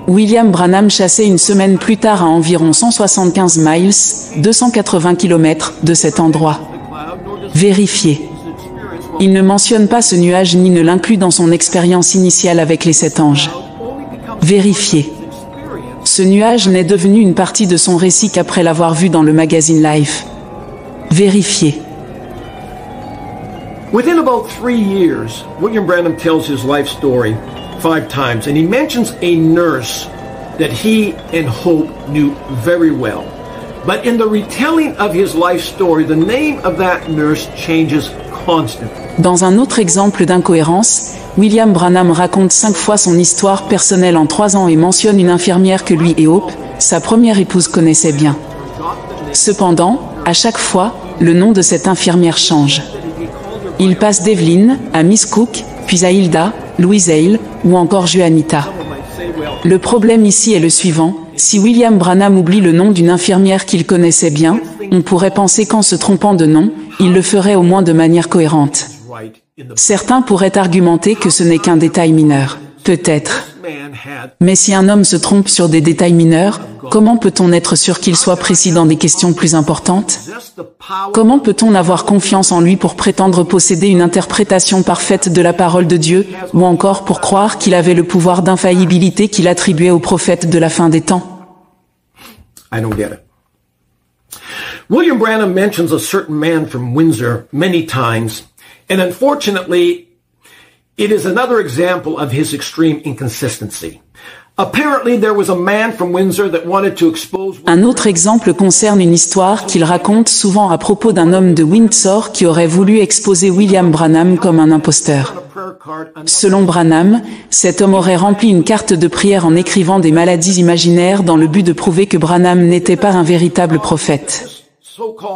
William Branham chassait une semaine plus tard à environ 175 miles, 280 km, de cet endroit. Vérifié. Il ne mentionne pas ce nuage ni ne l'inclut dans son expérience initiale avec les 7 anges. Vérifié. Ce nuage n'est devenu une partie de son récit qu'après l'avoir vu dans le magazine Life. Vérifié. Within about 3 years, William Branham tells his life story 5 times, and he mentions a nurse that he and Hope knew very well. But in the retelling of his life story, the name of that nurse changes constantly. Dans un autre exemple d'incohérence, William Branham raconte 5 fois son histoire personnelle en 3 ans et mentionne une infirmière que lui et Hope, sa première épouse, connaissaient bien. Cependant, à chaque fois, le nom de cette infirmière change. Il passe d'Evelyn à Miss Cook, puis à Hilda, Louise Hale, ou encore Juanita. Le problème ici est le suivant, si William Branham oublie le nom d'une infirmière qu'il connaissait bien, on pourrait penser qu'en se trompant de nom, il le ferait au moins de manière cohérente. Certains pourraient argumenter que ce n'est qu'un détail mineur. Peut-être. Mais si un homme se trompe sur des détails mineurs, comment peut-on être sûr qu'il soit précis dans des questions plus importantes? Comment peut-on avoir confiance en lui pour prétendre posséder une interprétation parfaite de la parole de Dieu, ou encore pour croire qu'il avait le pouvoir d'infaillibilité qu'il attribuait aux prophètes de la fin des temps? I don't get it. William Branham mentions a certain man from Windsor many times, and unfortunately, It is another example of his extreme inconsistency. Apparently, there was a man from Windsor that wanted to expose... Un autre exemple concerne une histoire qu'il raconte souvent à propos d'un homme de Windsor qui aurait voulu exposer William Branham comme un imposteur. Selon Branham, cet homme aurait rempli une carte de prière en écrivant des maladies imaginaires dans le but de prouver que Branham n'était pas un véritable prophète.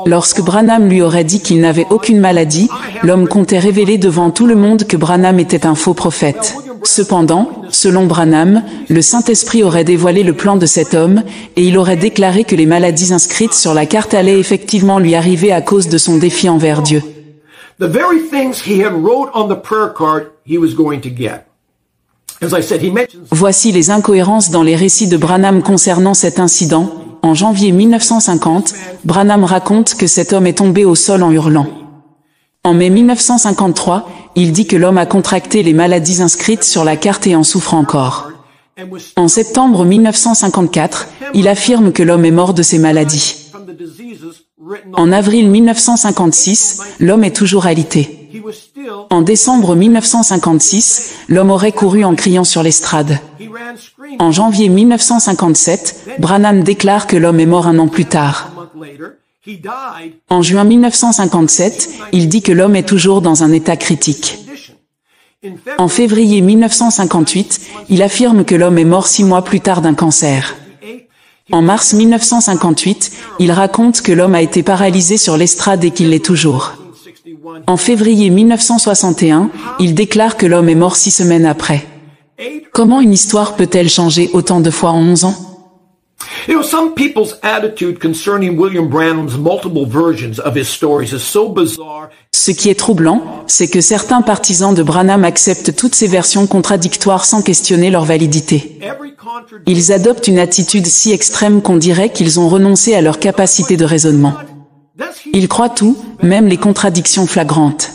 Lorsque Branham lui aurait dit qu'il n'avait aucune maladie, l'homme comptait révéler devant tout le monde que Branham était un faux prophète. Cependant, selon Branham, le Saint-Esprit aurait dévoilé le plan de cet homme, et il aurait déclaré que les maladies inscrites sur la carte allaient effectivement lui arriver à cause de son défi envers Dieu. The very things he had wrote on the prayer card he was going to get. As I said, he mentions... Voici les incohérences dans les récits de Branham concernant cet incident. En janvier 1950, Branham raconte que cet homme est tombé au sol en hurlant. En mai 1953, il dit que l'homme a contracté les maladies inscrites sur la carte et en souffre encore. En septembre 1954, il affirme que l'homme est mort de ses maladies. En avril 1956, l'homme est toujours alité. En décembre 1956, l'homme aurait couru en criant sur l'estrade. En janvier 1957, Branham déclare que l'homme est mort un an plus tard. En juin 1957, il dit que l'homme est toujours dans un état critique. En février 1958, il affirme que l'homme est mort 6 mois plus tard d'un cancer. En mars 1958, il raconte que l'homme a été paralysé sur l'estrade et qu'il l'est toujours. En février 1961, il déclare que l'homme est mort 6 semaines après. Comment une histoire peut-elle changer autant de fois en 11 ans? You know, some people's attitude concerning William Branham's multiple versions of his stories is so bizarre. Ce qui est troublant, c'est que certains partisans de Branham acceptent toutes ces versions contradictoires sans questionner leur validité. Ils adoptent une attitude si extrême qu'on dirait qu'ils ont renoncé à leur capacité de raisonnement. Ils croient tout, même les contradictions flagrantes.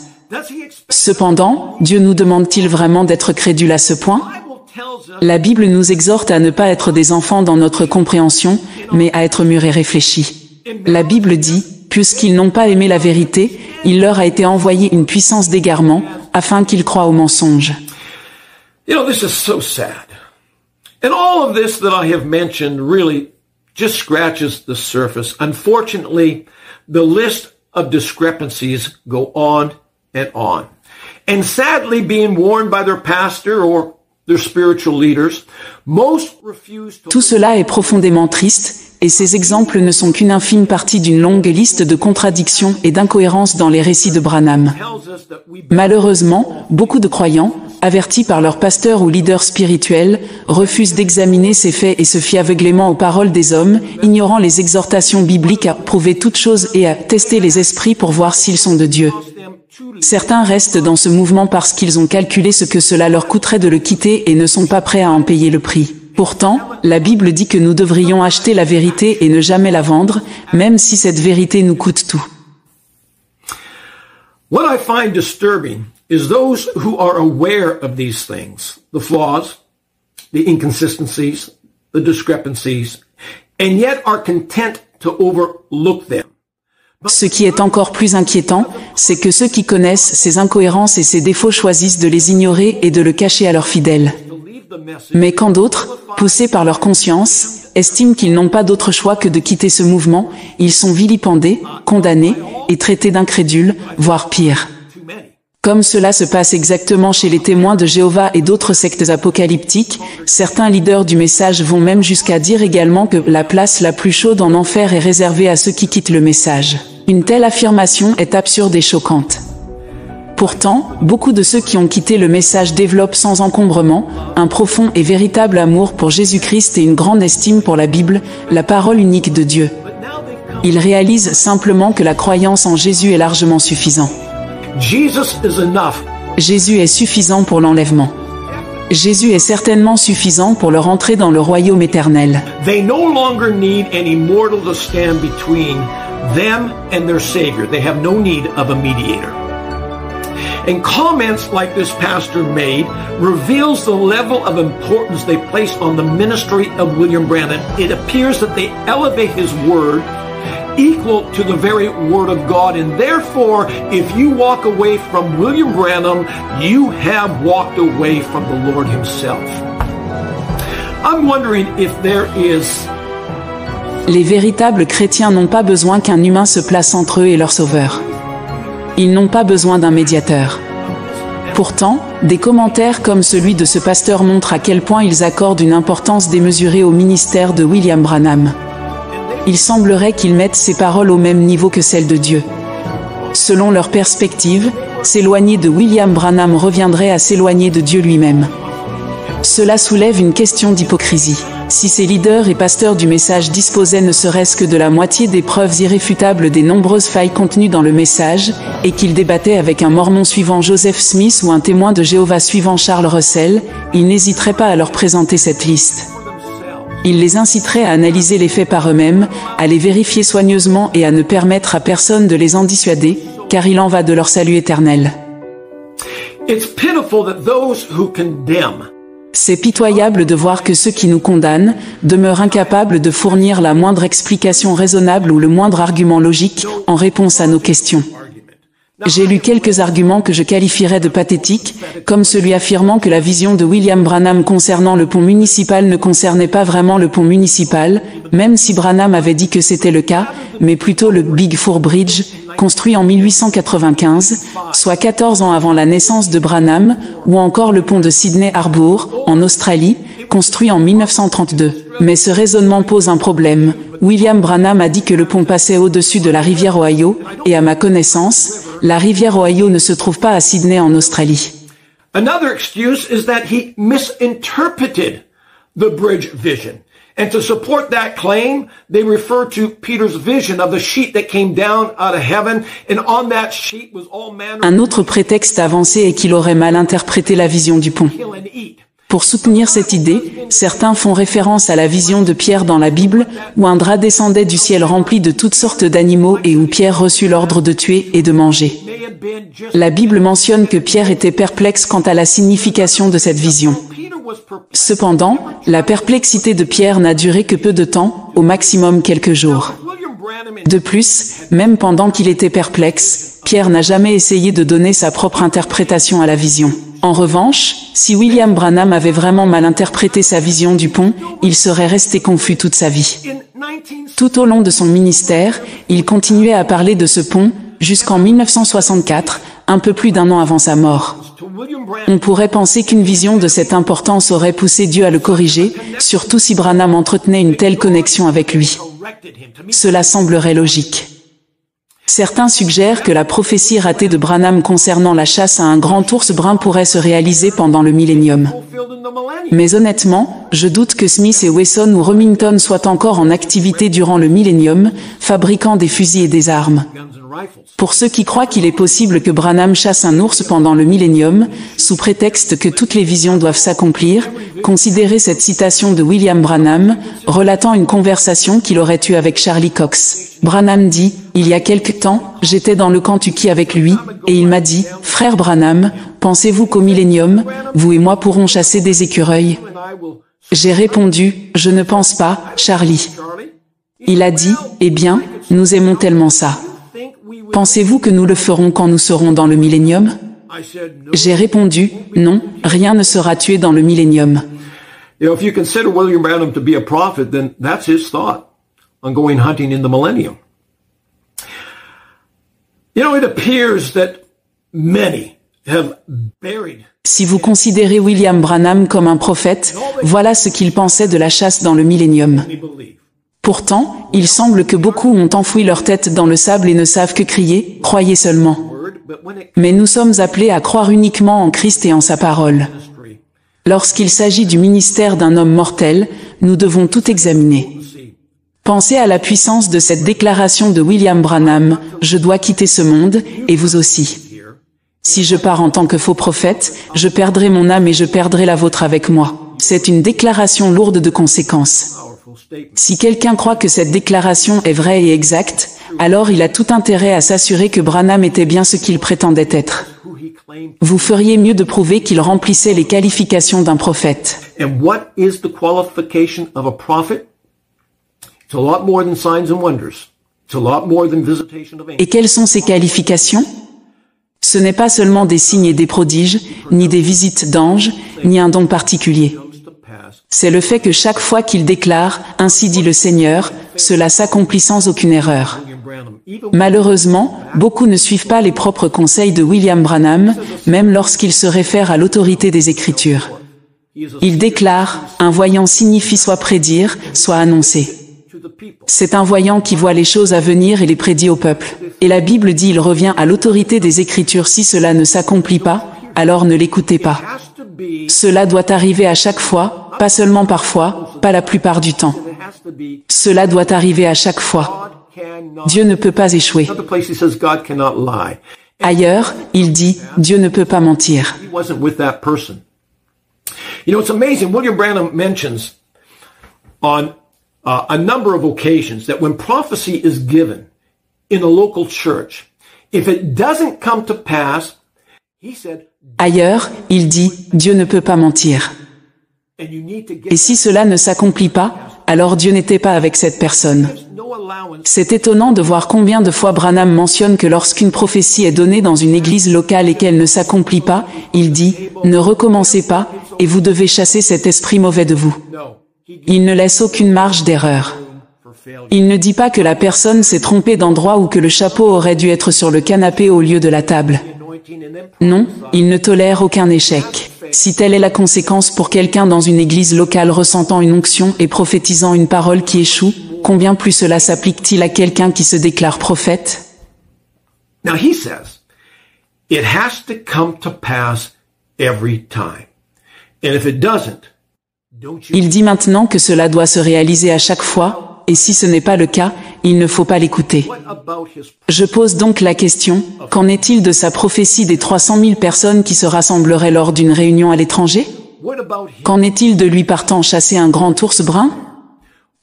Cependant, Dieu nous demande-t-il vraiment d'être crédules à ce point? La Bible nous exhorte à ne pas être des enfants dans notre compréhension, mais à être mûrs et réfléchis. La Bible dit, puisqu'ils n'ont pas aimé la vérité, il leur a été envoyé une puissance d'égarement, afin qu'ils croient aux mensonges. You know, this is so sad. And all of this that I have mentioned really just scratches the surface. Unfortunately, the list of discrepancies go on and on. And sadly, being warned by their pastor or their spiritual leaders, most refuse to... Tout cela est profondément triste, et ces exemples ne sont qu'une infime partie d'une longue liste de contradictions et d'incohérences dans les récits de Branham. Malheureusement, beaucoup de croyants, avertis par leur pasteur ou leader spirituel, refusent d'examiner ces faits et se fient aveuglément aux paroles des hommes, ignorant les exhortations bibliques à prouver toutes choses et à tester les esprits pour voir s'ils sont de Dieu. Certains restent dans ce mouvement parce qu'ils ont calculé ce que cela leur coûterait de le quitter et ne sont pas prêts à en payer le prix. Pourtant, la Bible dit que nous devrions acheter la vérité et ne jamais la vendre, même si cette vérité nous coûte tout. What I find disturbing is those who are aware of these things, the flaws, the inconsistencies, the discrepancies, and yet are content to overlook them. Ce qui est encore plus inquiétant, c'est que ceux qui connaissent ces incohérences et ces défauts choisissent de les ignorer et de le cacher à leurs fidèles. Mais quand d'autres, poussés par leur conscience, estiment qu'ils n'ont pas d'autre choix que de quitter ce mouvement, ils sont vilipendés, condamnés et traités d'incrédules, voire pire. Comme cela se passe exactement chez les témoins de Jéhovah et d'autres sectes apocalyptiques, certains leaders du message vont même jusqu'à dire également que la place la plus chaude en enfer est réservée à ceux qui quittent le message. Une telle affirmation est absurde et choquante. Pourtant, beaucoup de ceux qui ont quitté le message développent sans encombrement un profond et véritable amour pour Jésus-Christ et une grande estime pour la Bible, la parole unique de Dieu. Ils réalisent simplement que la croyance en Jésus est largement suffisante. Jésus est suffisant pour l'enlèvement. Jésus est certainement suffisant pour leur entrée dans le royaume éternel. They no longer need any mortal to stand between them and their Savior. They have no need of a mediator. And comments like this pastor made reveals the level of importance they place on the ministry of William Branham. It appears that they elevate his word equal to the very Word of God. And therefore, if you walk away from William Branham, you have walked away from the Lord Himself. I'm wondering if there is... Les véritables chrétiens n'ont pas besoin qu'un humain se place entre eux et leur sauveur. Ils n'ont pas besoin d'un médiateur. Pourtant, des commentaires comme celui de ce pasteur montrent à quel point ils accordent une importance démesurée au ministère de William Branham. Il semblerait qu'ils mettent ces paroles au même niveau que celles de Dieu. Selon leur perspective, s'éloigner de William Branham reviendrait à s'éloigner de Dieu lui-même. Cela soulève une question d'hypocrisie. Si ces leaders et pasteurs du message disposaient ne serait-ce que de la moitié des preuves irréfutables des nombreuses failles contenues dans le message, et qu'ils débattaient avec un mormon suivant Joseph Smith ou un témoin de Jéhovah suivant Charles Russell, ils n'hésiteraient pas à leur présenter cette liste. Ils les inciteraient à analyser les faits par eux-mêmes, à les vérifier soigneusement et à ne permettre à personne de les en dissuader, car il en va de leur salut éternel. It's pitiful that those who condemn C'est pitoyable de voir que ceux qui nous condamnent demeurent incapables de fournir la moindre explication raisonnable ou le moindre argument logique en réponse à nos questions. J'ai lu quelques arguments que je qualifierais de pathétiques, comme celui affirmant que la vision de William Branham concernant le pont municipal ne concernait pas vraiment le pont municipal, même si Branham avait dit que c'était le cas, mais plutôt le Big Four Bridge, construit en 1895, soit 14 ans avant la naissance de Branham, ou encore le pont de Sydney Harbour, en Australie, construit en 1932. Mais ce raisonnement pose un problème. William Branham a dit que le pont passait au-dessus de la rivière Ohio, et à ma connaissance, la rivière Ohio ne se trouve pas à Sydney en Australie. Another excuse is that he misinterpreted the bridge vision. And to support that claim, they refer to Peter's vision of the sheet that came down out of heaven, and on that sheet was all manner Un autre prétexte avancé est qu'il aurait mal interprété la vision du pont. kill and eat. Pour soutenir cette idée, certains font référence à la vision de Pierre dans la Bible, où un drap descendait du ciel rempli de toutes sortes d'animaux et où Pierre reçut l'ordre de tuer et de manger. May have been just La Bible mentionne que Pierre était perplexe quant à la signification de cette vision. Peter was perplexed. Cependant, la perplexité de Pierre n'a duré que peu de temps, au maximum quelques jours. William Branham De plus, même pendant qu'il était perplexe, Pierre n'a jamais essayé de donner sa propre interprétation à la vision. En revanche, si William Branham avait vraiment mal interprété sa vision du pont, il serait resté confus toute sa vie. in 19 Tout au long de son ministère, il continuait à parler de ce pont, jusqu'en 1964, un peu plus d'un an avant sa mort. to William Branham On pourrait penser qu'une vision de cette importance aurait poussé Dieu à le corriger, surtout si Branham entretenait une telle connexion avec lui. corrected him. To me, Cela semblerait logique. Certains suggèrent que la prophétie ratée de Branham concernant la chasse à un grand ours brun pourrait se réaliser pendant le millénium. fulfilled in the millennium. Mais honnêtement, je doute que Smith et Wesson ou Remington soient encore en activité durant le millénium, fabriquant des fusils et des armes. Guns and rifles. Pour ceux qui croient qu'il est possible que Branham chasse un ours pendant le millénium, sous prétexte que toutes les visions doivent s'accomplir, considérez cette citation de William Branham, relatant une conversation qu'il aurait eue avec Charlie Cox. Branham dit, « Il y a quelque temps, j'étais dans le Kentucky avec lui, et il m'a dit, « Frère Branham, pensez-vous qu'au millénium, vous et moi pourrons chasser des écureuils ?» And I will J'ai répondu, « Je ne pense pas, Charlie. » Charlie, Il a dit, « Eh bien, nous aimons tellement ça. think we will. Pensez-vous que nous le ferons quand nous serons dans le millénium ?» I said no. J'ai répondu, non, rien ne sera tué dans le millénium. You know, if you consider William Branham to be a prophet, then that's his thought on going hunting in the millennium. You know, it appears that many have buried Si vous considérez William Branham comme un prophète, voilà ce qu'il pensait de la chasse dans le millénium. they believe. Pourtant, il semble que beaucoup ont enfoui leur tête dans le sable et ne savent que crier, croyez seulement. Word, but when it Mais nous sommes appelés à croire uniquement en Christ et en sa parole. ministry, Lorsqu'il s'agit du ministère d'un homme mortel, nous devons tout examiner. see, Pensez à la puissance de cette déclaration de William Branham, « Je dois quitter ce monde, et vous aussi. here, Si je pars en tant que faux prophète, je perdrai mon âme et je perdrai la vôtre avec moi. » C'est une déclaration lourde de conséquences. powerful statement. Si quelqu'un croit que cette déclaration est vraie et exacte, alors il a tout intérêt à s'assurer que Branham était bien ce qu'il prétendait être. Who he claimed. Vous feriez mieux de prouver qu'il remplissait les qualifications d'un prophète. And what is the qualification of a prophet? It's a lot more than signs and wonders. It's a lot more than visitation of angels. Et quelles sont ses qualifications? Ce n'est pas seulement des signes et des prodiges, ni des visites d'anges, ni un don particulier. C'est le fait que chaque fois qu'il déclare « Ainsi dit le Seigneur », cela s'accomplit sans aucune erreur. Malheureusement, beaucoup ne suivent pas les propres conseils de William Branham, même lorsqu'il se réfère à l'autorité des Écritures. Il déclare « Un voyant signifie soit prédire, soit annoncer ». C'est un voyant qui voit les choses à venir et les prédit au peuple. Et la Bible dit il revient à l'autorité des Écritures. Si cela ne s'accomplit pas, alors ne l'écoutez pas. Cela doit arriver à chaque fois, pas seulement parfois, pas la plupart du temps. Cela doit arriver à chaque fois. Dieu ne peut pas échouer. Ailleurs, il dit, Dieu ne peut pas mentir. You know, it's amazing. William Branham mentions on a number of occasions that when prophecy is given in a local church, if it doesn't come to pass, he said, ailleurs, il dit, Dieu ne peut pas mentir. Et si cela ne s'accomplit pas, alors Dieu n'était pas avec cette personne. C'est étonnant de voir combien de fois Branham mentionne que lorsqu'une prophétie est donnée dans une église locale et qu'elle ne s'accomplit pas, il dit, ne recommencez pas, et vous devez chasser cet esprit mauvais de vous. Il ne laisse aucune marge d'erreur. Il ne dit pas que la personne s'est trompée d'endroit ou que le chapeau aurait dû être sur le canapé au lieu de la table. Non, il ne tolère aucun échec. Si telle est la conséquence pour quelqu'un dans une église locale ressentant une onction et prophétisant une parole qui échoue, combien plus cela s'applique-t-il à quelqu'un qui se déclare prophète? Now he says, it has to come to pass every time. And if it doesn't, don't you... Il dit maintenant que cela doit se réaliser à chaque fois, et si ce n'est pas le cas, il ne faut pas l'écouter. Je pose donc la question, qu'en est-il de sa prophétie des 300 000 personnes qui se rassembleraient lors d'une réunion à l'étranger? Qu'en est-il de lui partant chasser un grand ours brun?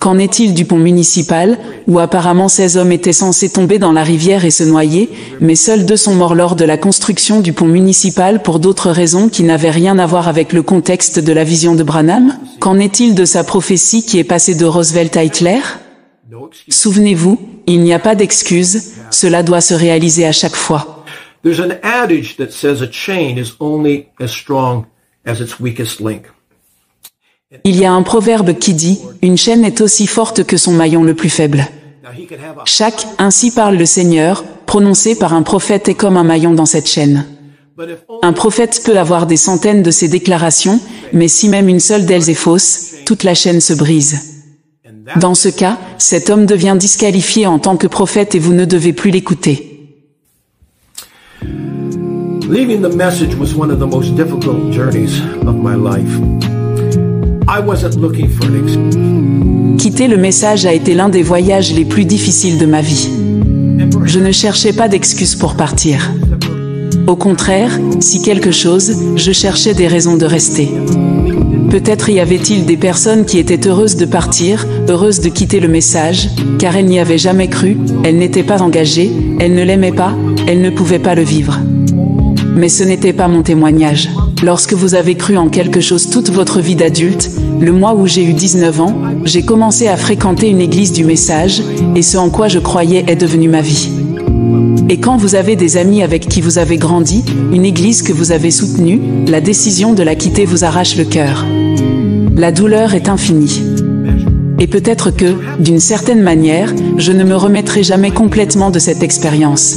Qu'en est-il du pont municipal, où apparemment 16 hommes étaient censés tomber dans la rivière et se noyer, mais seuls 2 sont morts lors de la construction du pont municipal pour d'autres raisons qui n'avaient rien à voir avec le contexte de la vision de Branham? Qu'en est-il de sa prophétie qui est passée de Roosevelt à Hitler? Souvenez-vous, il n'y a pas d'excuse, cela doit se réaliser à chaque fois. There's an adage that says a chain is only as strong as its weakest link. Il y a un proverbe qui dit, une chaîne est aussi forte que son maillon le plus faible. Chaque « ainsi parle le Seigneur » prononcé par un prophète est comme un maillon dans cette chaîne. Un prophète peut avoir des centaines de ces déclarations, mais si même une seule d'elles est fausse, toute la chaîne se brise. Dans ce cas, cet homme devient disqualifié en tant que prophète et vous ne devez plus l'écouter. Leaving the message was one of the most difficult journeys of my life. I wasn't looking for an excuse. Quitter le message a été l'un des voyages les plus difficiles de ma vie. Je ne cherchais pas d'excuses pour partir. Au contraire, si quelque chose, je cherchais des raisons de rester. Peut-être y avait-il des personnes qui étaient heureuses de partir, heureuses de quitter le message, car elles n'y avaient jamais cru, elles n'étaient pas engagées, elles ne l'aimaient pas, elles ne pouvaient pas le vivre. Mais ce n'était pas mon témoignage. Lorsque vous avez cru en quelque chose toute votre vie d'adulte, le mois où j'ai eu 19 ans, j'ai commencé à fréquenter une église du message, et ce en quoi je croyais est devenu ma vie. Et quand vous avez des amis avec qui vous avez grandi, une église que vous avez soutenue, la décision de la quitter vous arrache le cœur. La douleur est infinie. Et peut-être que, d'une certaine manière, je ne me remettrai jamais complètement de cette expérience.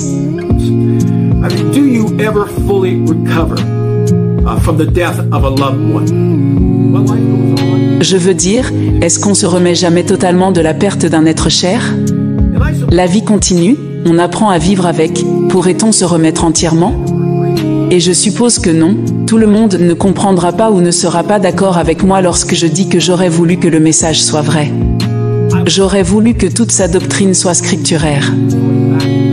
Do you ever fully recover from the death of a loved one? Je veux dire, est-ce qu'on se remet jamais totalement de la perte d'un être cher? La vie continue, on apprend à vivre avec, pourrait-on se remettre entièrement? Et je suppose que non, tout le monde ne comprendra pas ou ne sera pas d'accord avec moi lorsque je dis que j'aurais voulu que le message soit vrai. J'aurais voulu que toute sa doctrine soit scripturaire.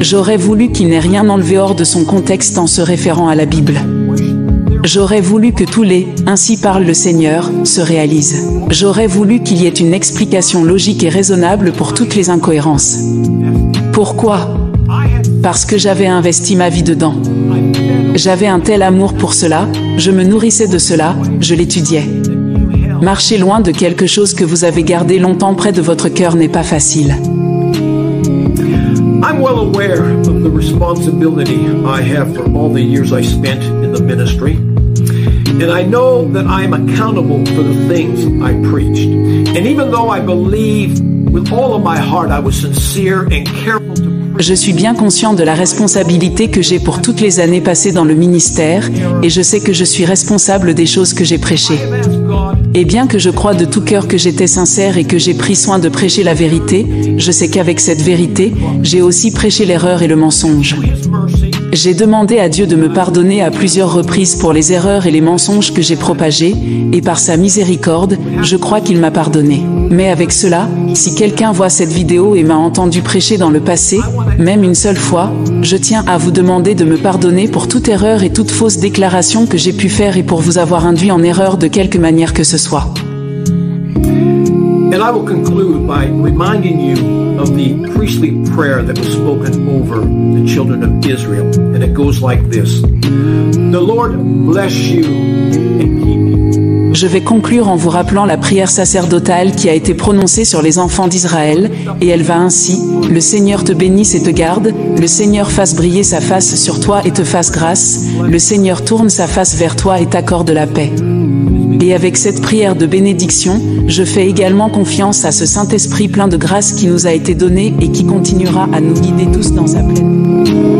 J'aurais voulu qu'il n'ait rien enlevé hors de son contexte en se référant à la Bible. J'aurais voulu que tous les « ainsi parle le Seigneur » se réalisent. J'aurais voulu qu'il y ait une explication logique et raisonnable pour toutes les incohérences. Pourquoi? Parce que j'avais investi ma vie dedans. J'avais un tel amour pour cela, je me nourrissais de cela, je l'étudiais. Marcher loin de quelque chose que vous avez gardé longtemps près de votre cœur n'est pas facile. well aware of the responsibility I have for all the years I spent in the ministry. And I know that I am accountable for the things I preached. And even though I believe with all of my heart I was sincere and careful to Je suis bien conscient de la responsabilité que j'ai pour toutes les années passées dans le ministère, et je sais que je suis responsable des choses que j'ai prêchées. Et bien que je croie de tout cœur que j'étais sincère et que j'ai pris soin de prêcher la vérité, je sais qu'avec cette vérité, j'ai aussi prêché l'erreur et le mensonge. J'ai demandé à Dieu de me pardonner à plusieurs reprises pour les erreurs et les mensonges que j'ai propagés, et par sa miséricorde, je crois qu'il m'a pardonné. Mais avec cela, si quelqu'un voit cette vidéo et m'a entendu prêcher dans le passé, même une seule fois, je tiens à vous demander de me pardonner pour toute erreur et toute fausse déclaration que j'ai pu faire et pour vous avoir induit en erreur de quelque manière que ce soit. And I will conclude by reminding you of the priestly prayer that was spoken over the children of Israel. And it goes like this. The Lord bless you and keep you. Je vais conclure en vous rappelant la prière sacerdotale qui a été prononcée sur les enfants d'Israël, et elle va ainsi: le Seigneur te bénisse et te garde, le Seigneur fasse briller sa face sur toi et te fasse grâce, le Seigneur tourne sa face vers toi et t'accorde la paix. Et avec cette prière de bénédiction, je fais également confiance à ce Saint-Esprit plein de grâce qui nous a été donné et qui continuera à nous guider tous dans sa pleine.